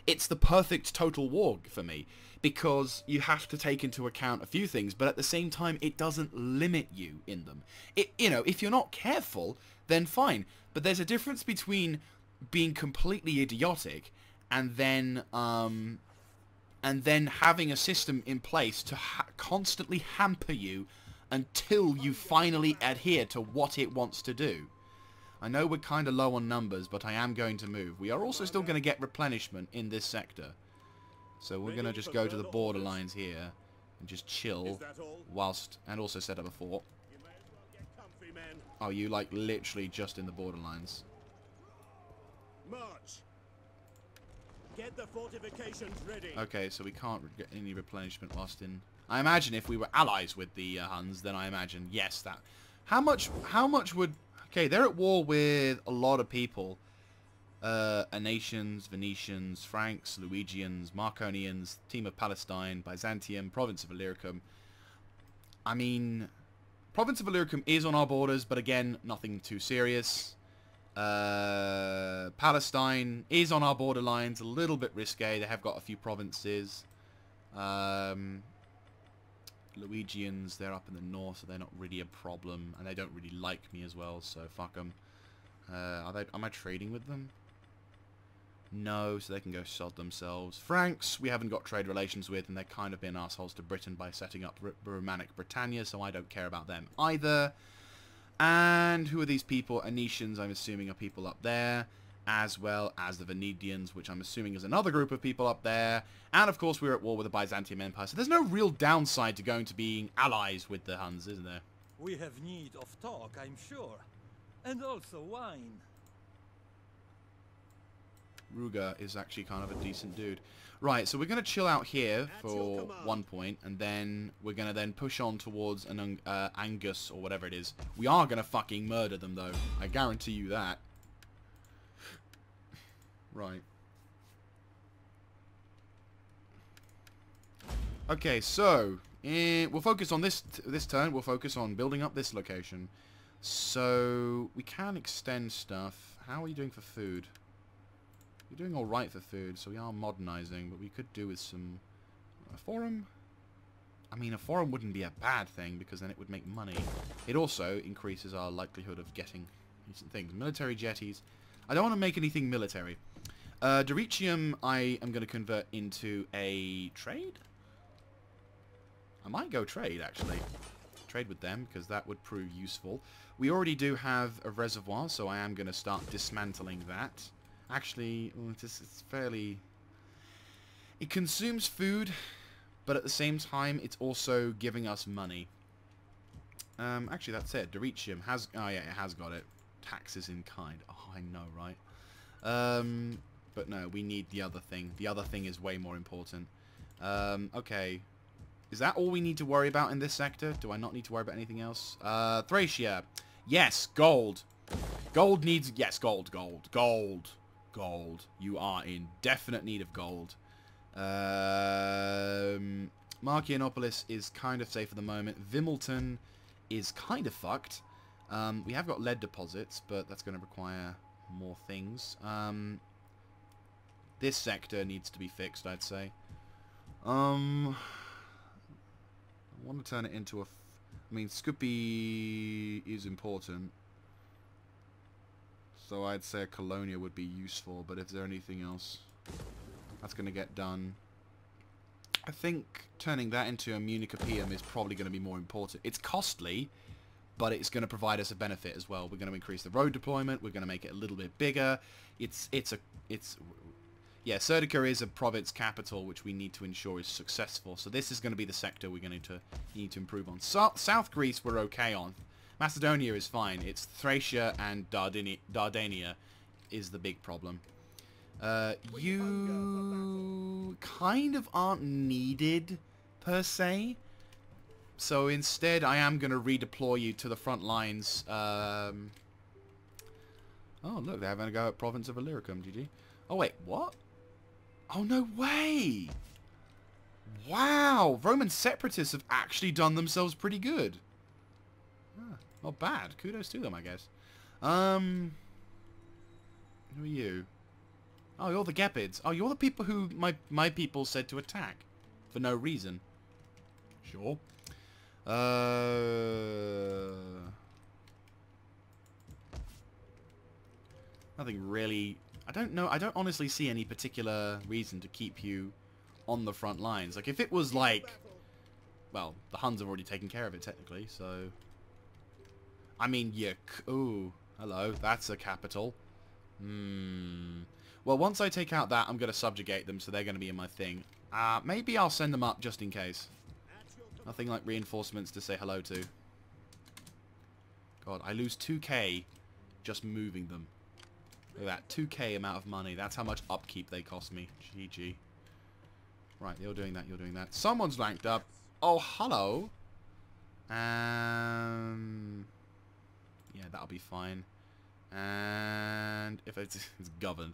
it's the perfect Total War for me. because you have to take into account a few things, but at the same time, it doesn't limit you in them. You know, if you're not careful, then fine. But there's a difference between being completely idiotic and then having a system in place to constantly hamper you until you finally adhere to what it wants to do. I know we're kind of low on numbers, but I am going to move. We are also still going to get replenishment in this sector. So we're going to just go to the borderlines here and just chill whilst, and also set up a fort. Oh, you like literally just in the borderlines. March. Get the fortifications ready. Okay, so we can't get any replenishment whilst in... I imagine if we were allies with the Huns, then I imagine, yes, that... How much would... Okay, they're at war with a lot of people. Anatians, Venetians, Franks, Luigians, Marconians, Team of Palestine, Byzantium, Province of Illyricum. I mean, Province of Illyricum is on our borders, but again, nothing too serious. Palestine is on our borderlines, a little bit risque. They have got a few provinces. Luigians, they're up in the north, so they're not really a problem, and they don't really like me as well, so fuck them. Am I trading with them? No, so they can go sod themselves. Franks, we haven't got trade relations with, and they're kind of been assholes to Britain by setting up Romanic Britannia, so I don't care about them either. And who are these people? Anetians, I'm assuming, are people up there, as well as the Venetians, which I'm assuming is another group of people up there. And, of course, we're at war with the Byzantium Empire, so there's no real downside to going to being allies with the Huns, isn't there? We have need of talk, I'm sure. And also wine. Ruger is actually kind of a decent dude. Right, so we're going to chill out here for one point, and then we're going to then push on towards an Angus, or whatever it is. We are going to fucking murder them, though. I guarantee you that. Right. Okay, so we'll focus on this turn. We'll focus on building up this location. So we can extend stuff. How are you doing for food? You're doing all right for food, so we are modernizing, but we could do with some a forum. I mean, a forum wouldn't be a bad thing because then it would make money. It also increases our likelihood of getting decent things. Military jetties. I don't want to make anything military. Doritium, I am going to convert into a trade. I might go trade, actually. Trade with them, because that would prove useful. We already do have a reservoir, so I am going to start dismantling that. Actually, it's fairly... It consumes food, but at the same time, it's also giving us money. Actually, that's it. Doritium has... Oh, yeah, it has got it. Taxes in kind. Oh, I know, right? But no, we need the other thing. The other thing is way more important. Okay. Is that all we need to worry about in this sector? Do I not need to worry about anything else? Thracia. Yes, gold. Gold needs... Yes, gold. You are in definite need of gold. Marcianopolis is kind of safe at the moment. Vimilton is kind of fucked. We have got lead deposits, but that's going to require more things. This sector needs to be fixed, I'd say. I want to turn it into a... I mean, Scupi is important. So I'd say a Colonia would be useful, but if there's anything else that's going to get done... I think turning that into a Municapium is probably going to be more important. It's costly, but it's going to provide us a benefit as well. We're going to increase the road deployment. We're going to make it a little bit bigger. Yeah, Serdica is a province capital, which we need to ensure is successful. So this is going to be the sector we're going to need to improve on. South Greece we're okay on. Macedonia is fine. It's Thracia and Dardania is the big problem. You kind of aren't needed, per se. So instead, I am going to redeploy you to the front lines. Oh, look, they're having a go at Province of Illyricum, GG. Oh, wait, what? Oh, no way! Wow! Roman separatists have actually done themselves pretty good. Ah, not bad. Kudos to them, I guess. Who are you? Oh, you're the Gepids. Oh, you're the people who my people said to attack. for no reason. Sure. Nothing really... I don't know. I don't honestly see any particular reason to keep you on the front lines. Like, if it was like... Well, the Huns have already taken care of it, technically, so... I mean, ooh, hello. That's a capital. Well, once I take out that, I'm going to subjugate them, so they're going to be in my thing. Maybe I'll send them up just in case. Nothing like reinforcements to say hello to. God, I lose 2k just moving them. Look at that, 2k amount of money. That's how much upkeep they cost me. GG. Right, you're doing that, you're doing that. Someone's ranked up. Oh, hello. Yeah, that'll be fine. And if it's governed.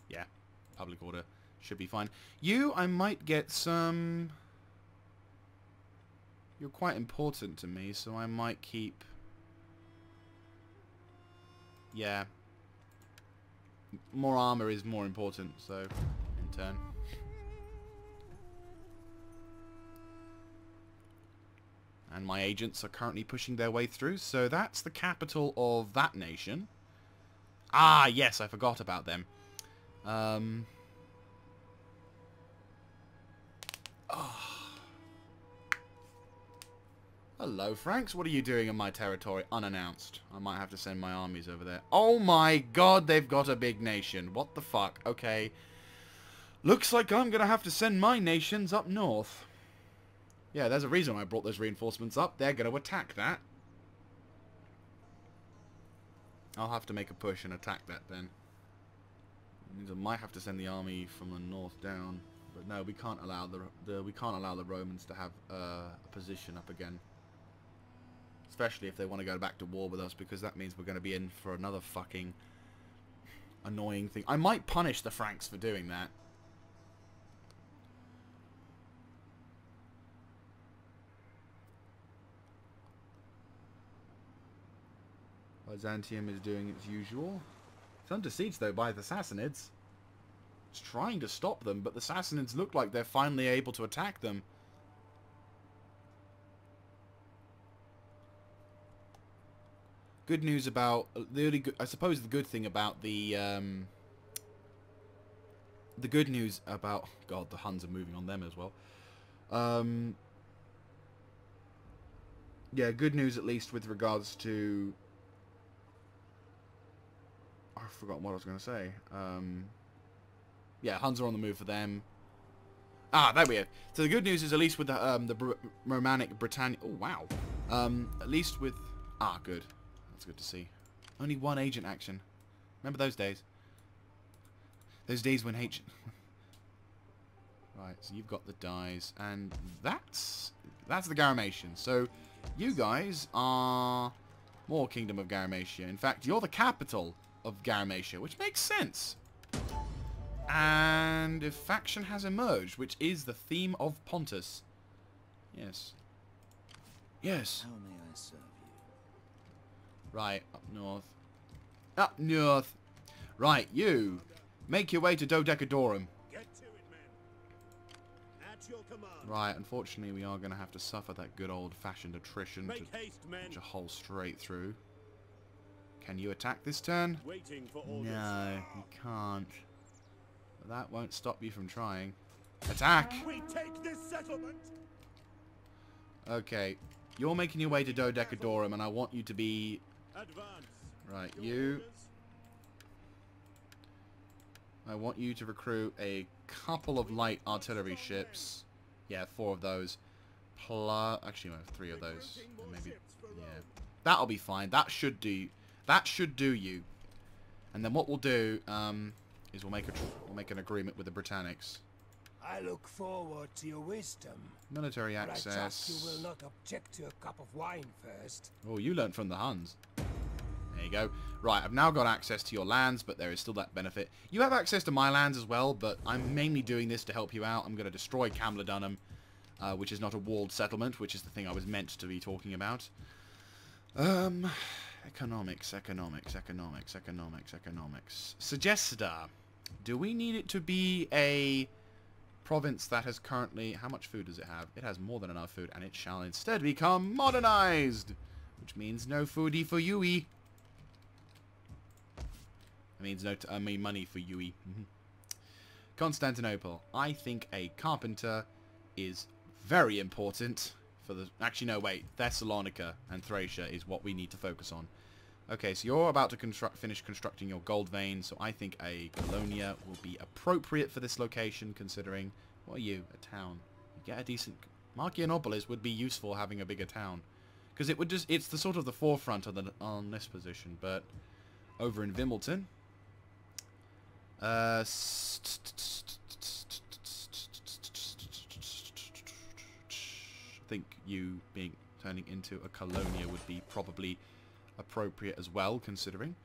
Yeah, public order should be fine. You, I might get some... You're quite important to me, so I might keep... Yeah. More armor is more important, so in turn. And my agents are currently pushing their way through, so that's the capital of that nation. Ah, yes, I forgot about them. Hello, Franks. What are you doing in my territory? Unannounced. I might have to send my armies over there. Oh my god, they've got a big nation. What the fuck? Okay. Looks like I'm going to have to send my nations up north. Yeah, there's a reason I brought those reinforcements up. They're going to attack that. I'll have to make a push and attack that then. It means I might have to send the army from the north down. But no, we can't allow the Romans to have a position up again. Especially if they want to go back to war with us, because that means we're going to be in for another fucking annoying thing. I might punish the Franks for doing that. Byzantium is doing its usual. It's under siege though by the Sassanids. It's trying to stop them, but the Sassanids look like they're finally able to attack them. Good news about I suppose the good thing about the good news about God, the Huns are moving on them as well. Yeah, good news at least with regards to. I've forgotten what I was going to say. Yeah, Huns are on the move for them. Ah, there we go. So the good news is at least with the Romanic Britannia. Oh wow. At least with good. That's good to see. Only one agent action. Remember those days? Those days when Right, so you've got the dies, and that's the Garamatians. So you guys are more Kingdom of Garamatia. In fact, you're the capital of Garamatia, which makes sense. And a faction has emerged, which is the theme of Pontus. Yes. Yes. How may I serve you? Right, up north. Up north. Right, you. Make your way to Dodecadorum. Get to it, men. At your command. Right, unfortunately we are going to have to suffer that good old-fashioned attrition Make haste, men. to hole straight through. Can you attack this turn? Waiting for orders. No, you can't. But that won't stop you from trying. Attack! We take this settlement. Okay, you're making your way to Dodecadorum, and I want you to be... Advance. Right, Your you... orders? I want you to recruit a couple of light artillery ships. Yeah, 4 of those. Plus... Actually, no, 3 of those. And maybe... Yeah. That'll be fine. That should do... That should do you. And then what we'll do is we'll make an agreement with the Britannics. I look forward to your wisdom. Military But I trust access. you will not object to a cup of wine first. Oh, you learnt from the Huns. There you go. Right, I've now got access to your lands, but there is still that benefit. You have access to my lands as well, but I'm mainly doing this to help you out. I'm going to destroy Camladunum, which is not a walled settlement, which is the thing I was meant to be talking about. Economics. Suggester. Do we need it to be a province that has currently... How much food does it have? It has more than enough food, and it shall instead become modernized. Which means no foodie for Yui. It means no... I mean money for Yui. Constantinople. I think a carpenter is very important for the... Actually, no, wait. Thessalonica and Thracia is what we need to focus on. Okay, so you're about to finish constructing your gold vein, so I think a colonia will be appropriate for this location, considering... What are you? A town. You get a decent... Marcianopolis would be useful having a bigger town. Because it would just... It's the sort of the forefront on this position, but... Over in Wimbledon... I think you turning into a colonia would be probably appropriate as well, considering.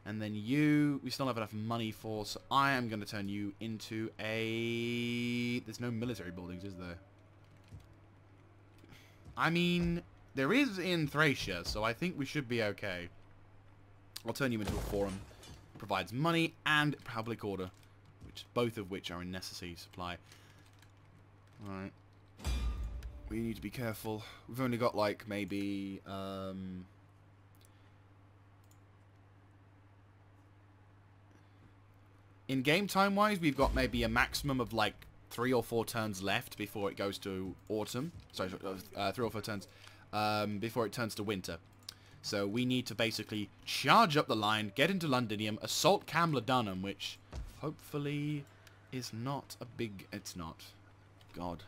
And then you, we still have enough money for, so I am going to turn you into a... There's no military buildings, is there? I mean, there is in Thracia, so I think we should be okay. I'll turn you into a forum. Provides money and public order, both of which are a necessary supply. Alright. We need to be careful. We've only got like maybe in game time wise we've got maybe a maximum of like 3 or 4 turns left before it goes to autumn. Sorry, 3 or 4 turns before it turns to winter. So we need to basically charge up the line, get into Londinium, assault Camladunum, which hopefully is not a big... It's not. God.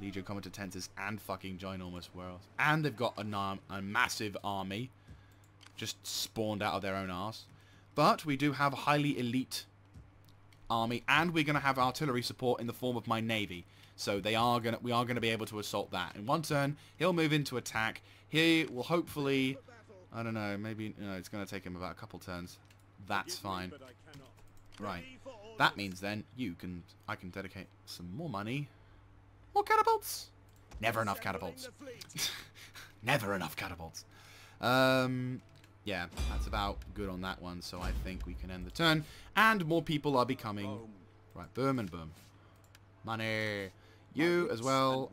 Legio Comitatensis and fucking ginormous world. And they've got a massive army just spawned out of their own arse. But we do have a highly elite army, and we're going to have artillery support in the form of my navy. So we are going to be able to assault that. In one turn, he'll move into attack. He will hopefully... I don't know, maybe... No, it's going to take him about a couple turns. That's fine. Right. That means then I can dedicate some more money. More catapults? Never enough catapults. Never enough catapults. Yeah, that's about good on that one, so I think we can end the turn. And more people are becoming... Right, boom and boom. Money. You as well,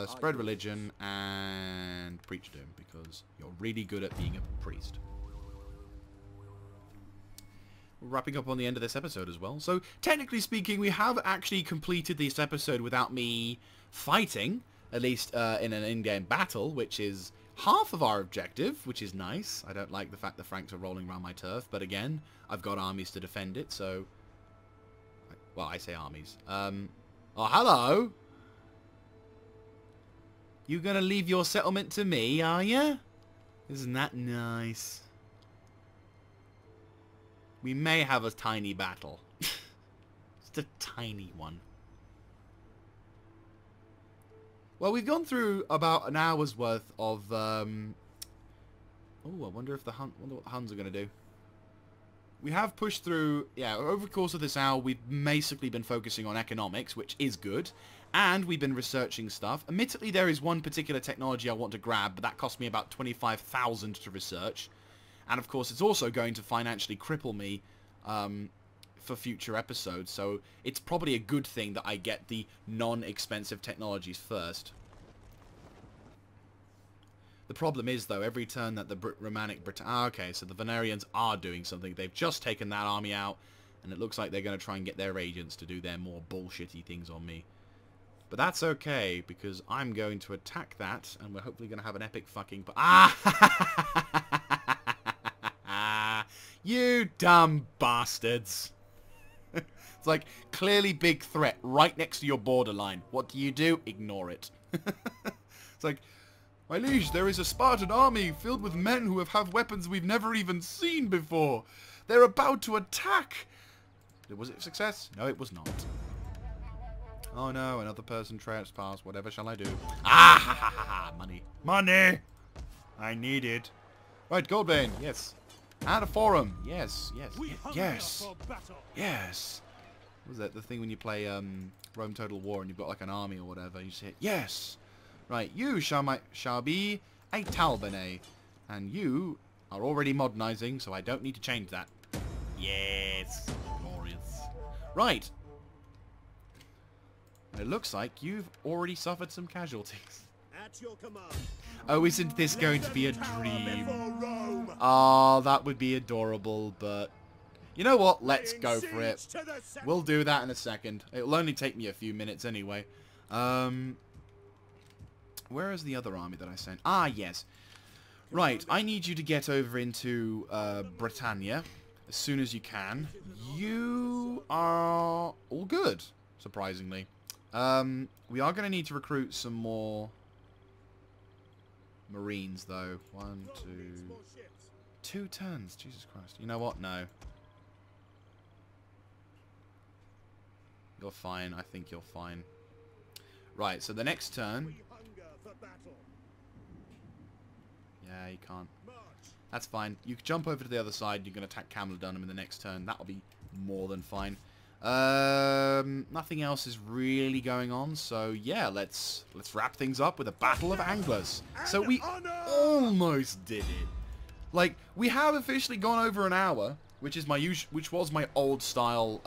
spread religion and preach doom, because you're really good at being a priest. We're wrapping up on the end of this episode as well. So, technically speaking, we have actually completed this episode without me fighting, at least in an in-game battle, which is half of our objective, which is nice. I don't like the fact the Franks are rolling around my turf, but again, I've got armies to defend it, so... Well, I say armies. Oh, hello! You gonna leave your settlement to me, are you? Isn't that nice? We may have a tiny battle. Just a tiny one. Well, we've gone through about an hour's worth of... Oh, I wonder if wonder what the Huns are gonna do. We have pushed through... Yeah, over the course of this hour, we've basically been focusing on economics, which is good. And we've been researching stuff. Admittedly, there is one particular technology I want to grab, but that cost me about 25,000 to research. And of course, it's also going to financially cripple me for future episodes. So it's probably a good thing that I get the non-expensive technologies first. The problem is, though, every turn that the okay, so the Venarians are doing something. They've just taken that army out, and it looks like they're going to try and get their agents to do their more bullshitty things on me. But that's okay, because I'm going to attack that, and we're hopefully going to have an epic fucking... You dumb bastards. It's like, clearly big threat right next to your borderline. What do? Ignore it. It's like, my liege, there is a Spartan army filled with men who have weapons we've never even seen before. They're about to attack. Was it a success? No, it was not. Oh no, another person trespassed. Whatever shall I do? Ah, ha, ha, ha, ha. Money. Money! I need it. Right, gold vein. Yes. And a forum. Yes, yes, yes. Yes. What was that? The thing when you play Rome Total War and you've got like an army or whatever. You just hit yes. Right, you shall be a Talbane. And you are already modernizing, so I don't need to change that. Yes. Glorious. Right. It looks like you've already suffered some casualties. At your command. Oh, isn't this going to be a Tower dream? before Rome. Oh, that would be adorable, but... You know what? Let's Laying go for it. siege to the center. We'll do that in a second. It'll only take me a few minutes anyway. Where is the other army that I sent? Ah, yes. Right, I need you to get over into Britannia as soon as you can. You are all good, surprisingly. We are going to need to recruit some more Marines, though. 1, 2... 2 turns. Jesus Christ. You know what? No. You're fine. I think you're fine. Right, so the next turn... We hunger for battle. Yeah, you can't. March. That's fine. You can jump over to the other side. You can attack Camel-Dunham in the next turn. That'll be more than fine. Nothing else is really going on. So yeah, let's wrap things up with a battle of anglers. So we almost did it. Like, we have officially gone over an hour, which is which was my old style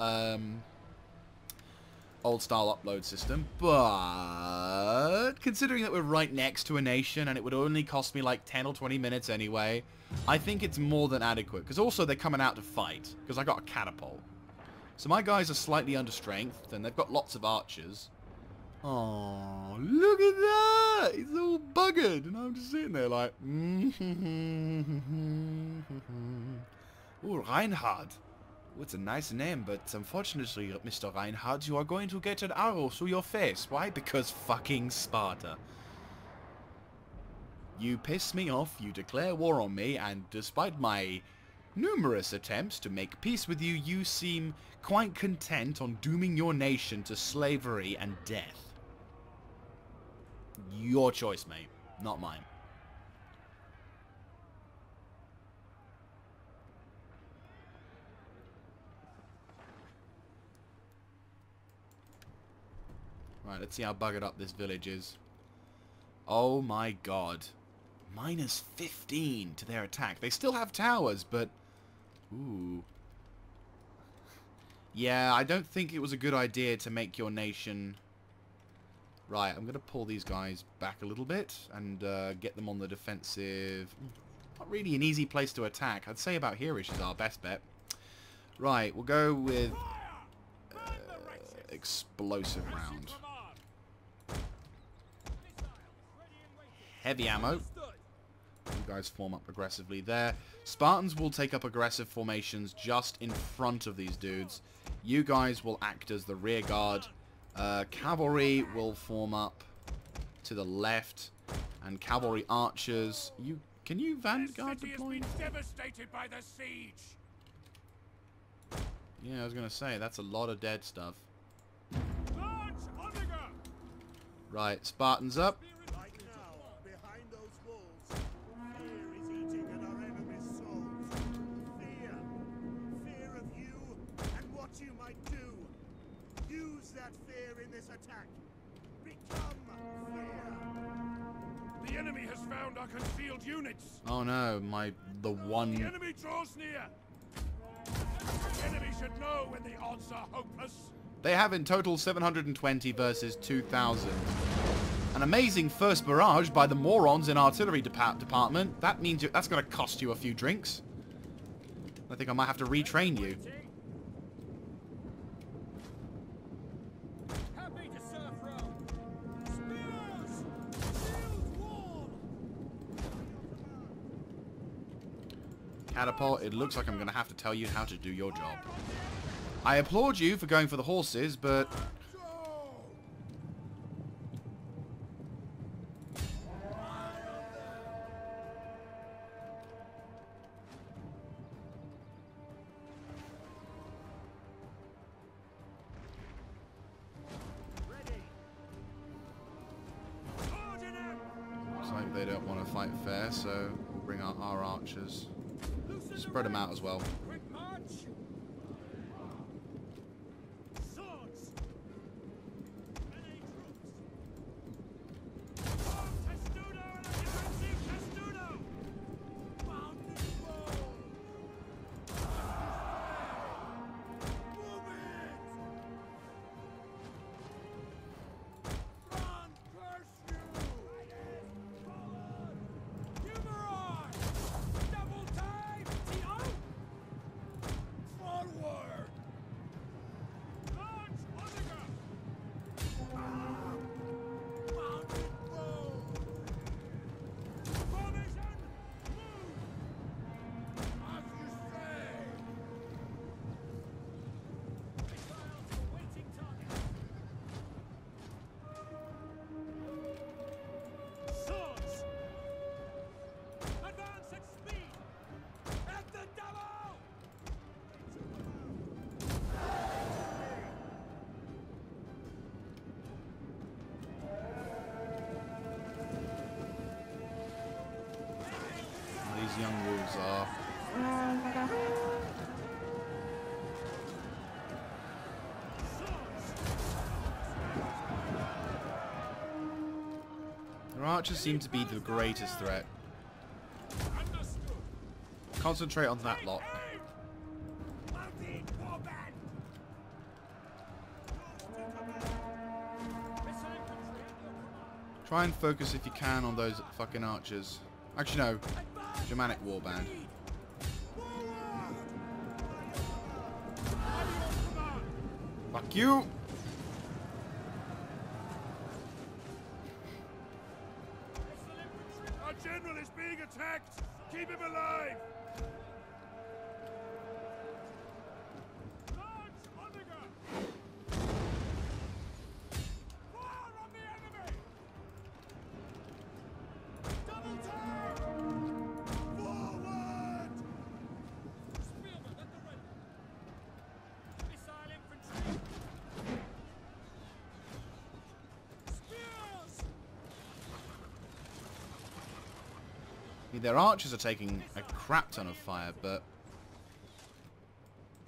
upload system, but considering that we're right next to a nation and it would only cost me like 10 or 20 minutes anyway, I think it's more than adequate. Because also they're coming out to fight, because I got a catapult. So my guys are slightly under strength, and they've got lots of archers. Oh, look at that! He's all buggered, and I'm just sitting there like... Oh, Reinhard. Oh, it's a nice name, but unfortunately, Mr. Reinhard, you are going to get an arrow through your face. Why? Because fucking Sparta. You piss me off, you declare war on me, and despite my numerous attempts to make peace with you, you seem quite content on dooming your nation to slavery and death. Your choice, mate, not mine. Right, let's see how buggered up this village is. Oh my god. Minus 15 to their attack. They still have towers, but... Ooh. Yeah, I don't think it was a good idea to make your nation... Right, I'm going to pull these guys back a little bit and get them on the defensive. Not really an easy place to attack. I'd say about here-ish is our best bet. Right, we'll go with explosive round. Heavy ammo. You guys form up aggressively there. Spartans will take up aggressive formations just in front of these dudes. You guys will act as the rear guard. Cavalry will form up to the left, and cavalry archers. Can you vanguard deploy? Devastated by the siege. Yeah, I was gonna say that's a lot of dead stuff. Right, Spartans up. Right now, behind those walls, fear is eating at our enemy's souls. Fear. Fear of you and what you might do. Use that fear in this attack. Become fear. The enemy has found our concealed units. Oh no, the one. The enemy draws near. The enemy should know when the odds are hopeless. They have in total 720 versus 2,000. An amazing first barrage by the morons in artillery department. That means that's going to cost you a few drinks. I think I might have to retrain you. Happy to serve Rome. Spears! Shield wall! Catapult, it looks like I'm going to have to tell you how to do your job. I applaud you for going for the horses, but... Looks like they don't want to fight fair, so we'll bring out our archers. Spread them out as well. Quick march! Swords. Many troops. Testudo and a defensive Testudo! those young wolves are. Their archers seem to be the greatest threat. Concentrate on that lot. Try and focus if you can on those fucking archers. Actually, no. Germanic warband. Fuck you! Our general is being attacked! Keep him alive! Their archers are taking a crap ton of fire, but...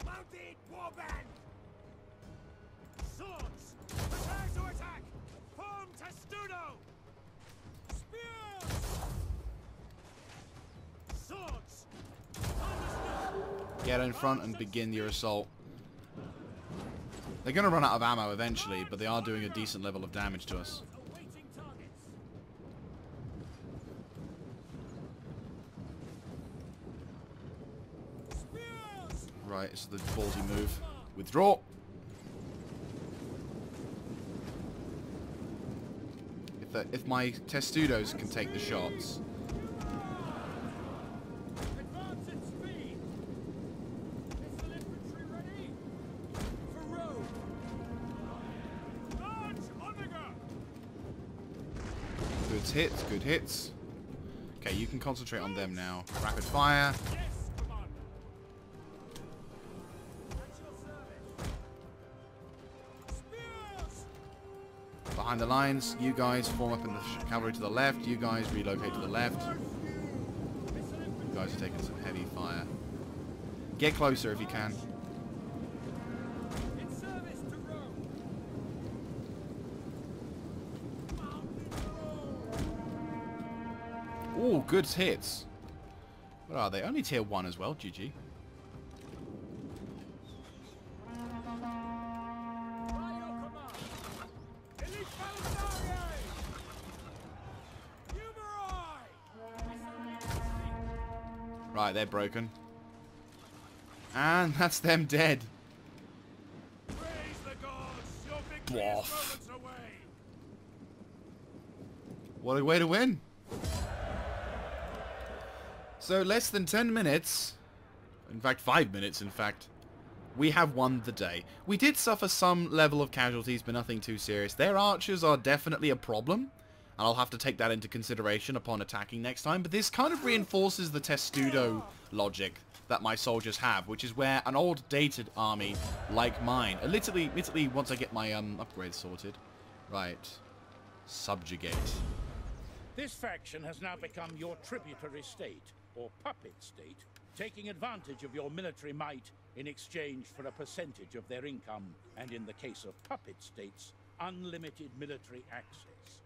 Mounted warband! Swords! Prepare to attack! Form testudo! Spears! Swords! Understood! Get in front and begin your assault. They're going to run out of ammo eventually, but they are doing a decent level of damage to us. Awaiting targets! Right, it's the ballsy move. Withdraw! If my testudos can take the shots... Advance at speed! Missile infantry ready! For road! Launch Omega! Good hits, good hits. Okay, you can concentrate on them now. Rapid fire. Yes, Commander! At your service! Spears! Behind the lines, you guys form up in the cavalry to the left. You guys relocate to the left. You guys are taking some heavy fire. Get closer if you can. In service to Rome! Ooh, good hits. What are they? Only tier 1 as well. GG. Right, they're broken. And that's them dead. Praise the gods! Your victory Bwoff. is moments away! What a way to win. So less than 10 minutes, in fact 5 minutes in fact, we have won the day. We did suffer some level of casualties, but nothing too serious. Their archers are definitely a problem, and I'll have to take that into consideration upon attacking next time. But this kind of reinforces the testudo logic that my soldiers have, which is where an old dated army like mine, admittedly once I get my upgrades sorted, right, subjugate. This faction has now become your tributary state, or puppet state, taking advantage of your military might in exchange for a percentage of their income, and in the case of puppet states, unlimited military access.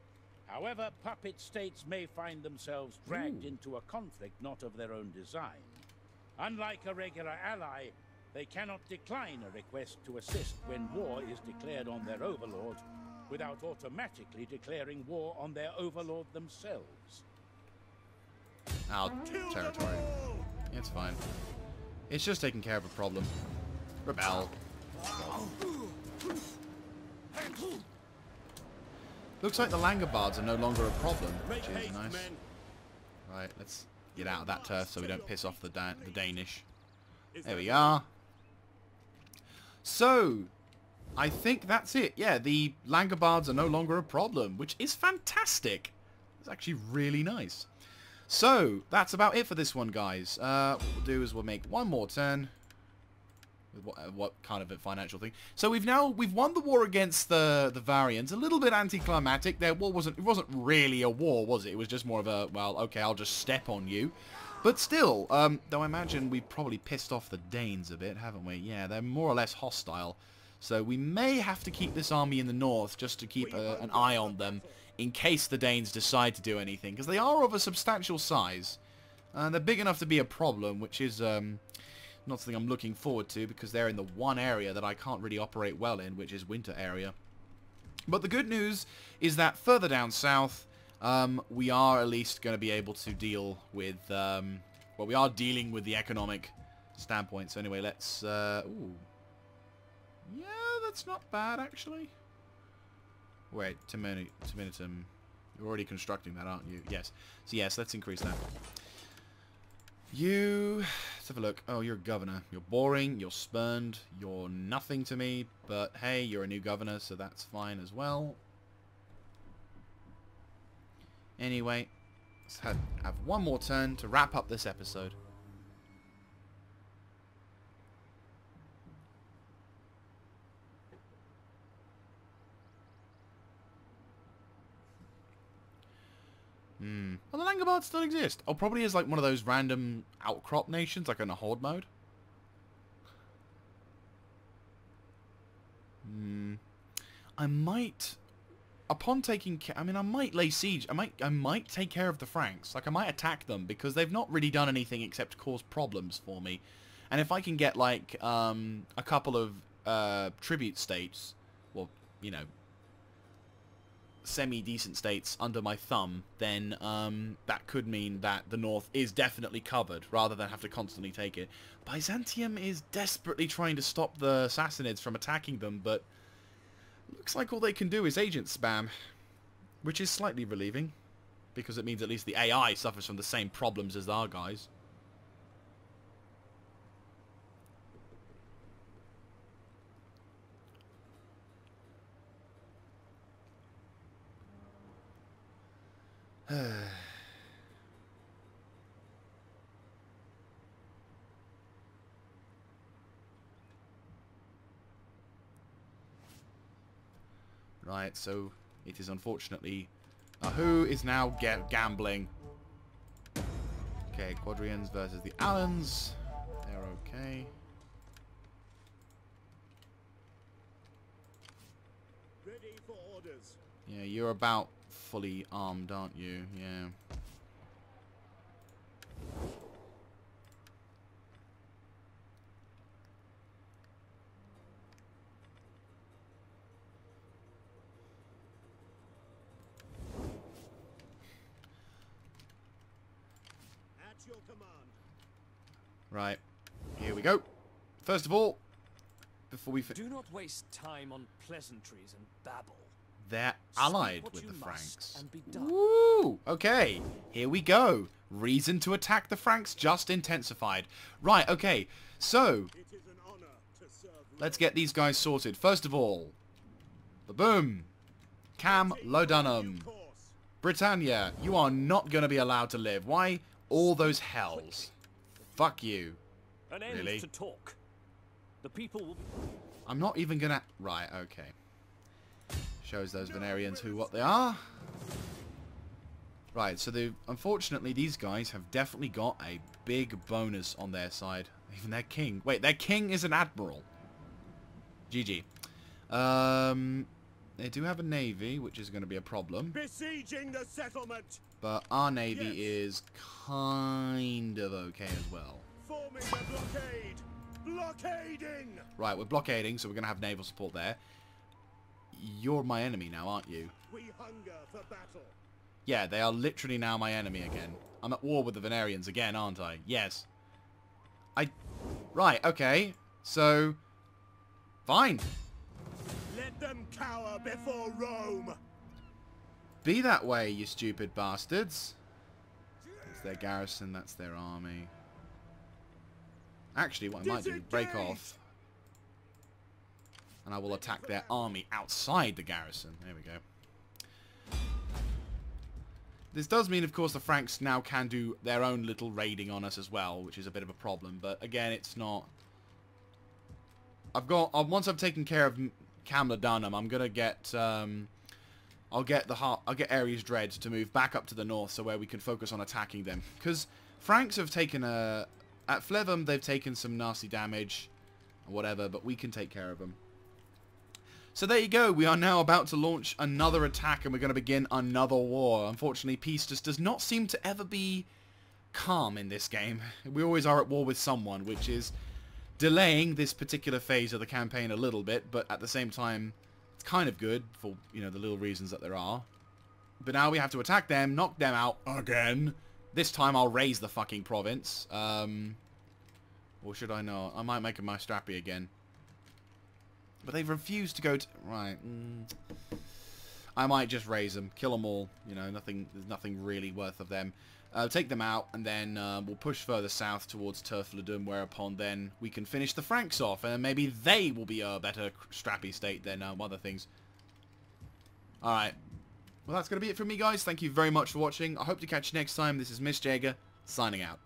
However, puppet states may find themselves dragged into a conflict not of their own design. Unlike a regular ally, they cannot decline a request to assist when war is declared on their overlord, without automatically declaring war on their overlord themselves. Our territory. It's fine. It's just taking care of a problem. Rebel. Looks like the Langobards are no longer a problem, which is nice. Right, let's get out of that turf so we don't piss off the Danish. There we are. So, I think that's it. Yeah, the Langobards are no longer a problem, which is fantastic. It's actually really nice. So, that's about it for this one, guys. What we'll do is we'll make one more turn. What kind of a financial thing? So we've won the war against the Varians. A little bit anticlimactic. It wasn't really a war, was it? It was just more of a, well, okay, I'll just step on you. But still, though I imagine we've probably pissed off the Danes a bit, haven't we? Yeah, they're more or less hostile. So we may have to keep this army in the north just to keep an eye on them in case the Danes decide to do anything, because they are of a substantial size. They're big enough to be a problem, which is not something I'm looking forward to, because they're in the one area that I can't really operate well in, which is winter area. But the good news is that further down south, we are at least going to be able to deal with, well, we are dealing with the economic standpoint. So anyway, let's, ooh. Yeah, that's not bad, actually. Wait, Timinitum. You're already constructing that, aren't you? Yes. So yes, let's increase that. Let's have a look. Oh, you're a governor. You're boring, you're spurned, you're nothing to me, but hey, you're a new governor, so that's fine as well. Anyway, let's have one more turn to wrap up this episode. Well, the Langobards still exist. Oh, probably is like one of those random outcrop nations, like in a horde mode. I might, upon taking, I mean, I might lay siege. I might take care of the Franks. Like, I might attack them because they've not really done anything except cause problems for me. And if I can get like a couple of tribute states, well, you know, semi-decent states under my thumb, then that could mean that the north is definitely covered, rather than have to constantly take it. Byzantium is desperately trying to stop the Sassanids from attacking them, but looks like all they can do is agent spam, which is slightly relieving, because it means at least the AI suffers from the same problems as our guys. Right, so it is unfortunately who is now gambling. Okay, Quadrians versus the Allans. They're okay. Ready for orders. Yeah, you're about fully armed, aren't you? Yeah. At your command. Right. Here we go. First of all, before we Do not waste time on pleasantries and babble. they're Speak allied what with you the must Franks. and be done. Woo! Okay, here we go. Reason to attack the Franks just intensified. Right, okay, so It is an honor to serve. let's get these guys sorted. First of all, boom, Cam Lodunum. Course. Britannia, you are not going to be allowed to live. Why? All those hells. Fuck you. An end Really? to talk. The people will be... I'm not even going to... Right, okay. Shows those Venarians what they are. Right, so unfortunately these guys have definitely got a big bonus on their side. Even their king. Wait, their king is an admiral. GG. They do have a navy, which is going to be a problem. Besieging the settlement. But our navy Yes. is kind of okay as well. Forming the blockade. Blockading. Right, we're blockading, so we're going to have naval support there. You're my enemy now, aren't you? We hunger for battle. Yeah, they are literally now my enemy again. I'm at war with the Venarians again, aren't I? Yes. Right, okay. So... Fine. Let them cower before Rome. Be that way, you stupid bastards. That's their garrison, that's their army. Actually, what I might do, break off. And I will attack their army outside the garrison. There we go. This does mean, of course, the Franks now can do their own little raiding on us as well, which is a bit of a problem. But again, it's not once I've taken care of Camla Dunham, I'm gonna get I'll get Ares Dread to move back up to the north, so where we can focus on attacking them. Because Franks have taken at Flevum they've taken some nasty damage, or whatever, but we can take care of them. So there you go. We are now about to launch another attack, and we're going to begin another war. Unfortunately, peace just does not seem to ever be calm in this game. We always are at war with someone, which is delaying this particular phase of the campaign a little bit, but at the same time, it's kind of good for, you know, the little reasons that there are. But now we have to attack them, knock them out again. This time I'll raise the fucking province. Or should I not? I might make them my strappy again. But they've refused to go to... Right. I might just raise them. Kill them all. You know, there's nothing really worth of them. Take them out, and then we'll push further south towards Turfledum, whereupon then we can finish the Franks off, and maybe they will be a better strappy state than other things. Alright. Well, that's going to be it from me, guys. Thank you very much for watching. I hope to catch you next time. This is Miss Jaeger, signing out.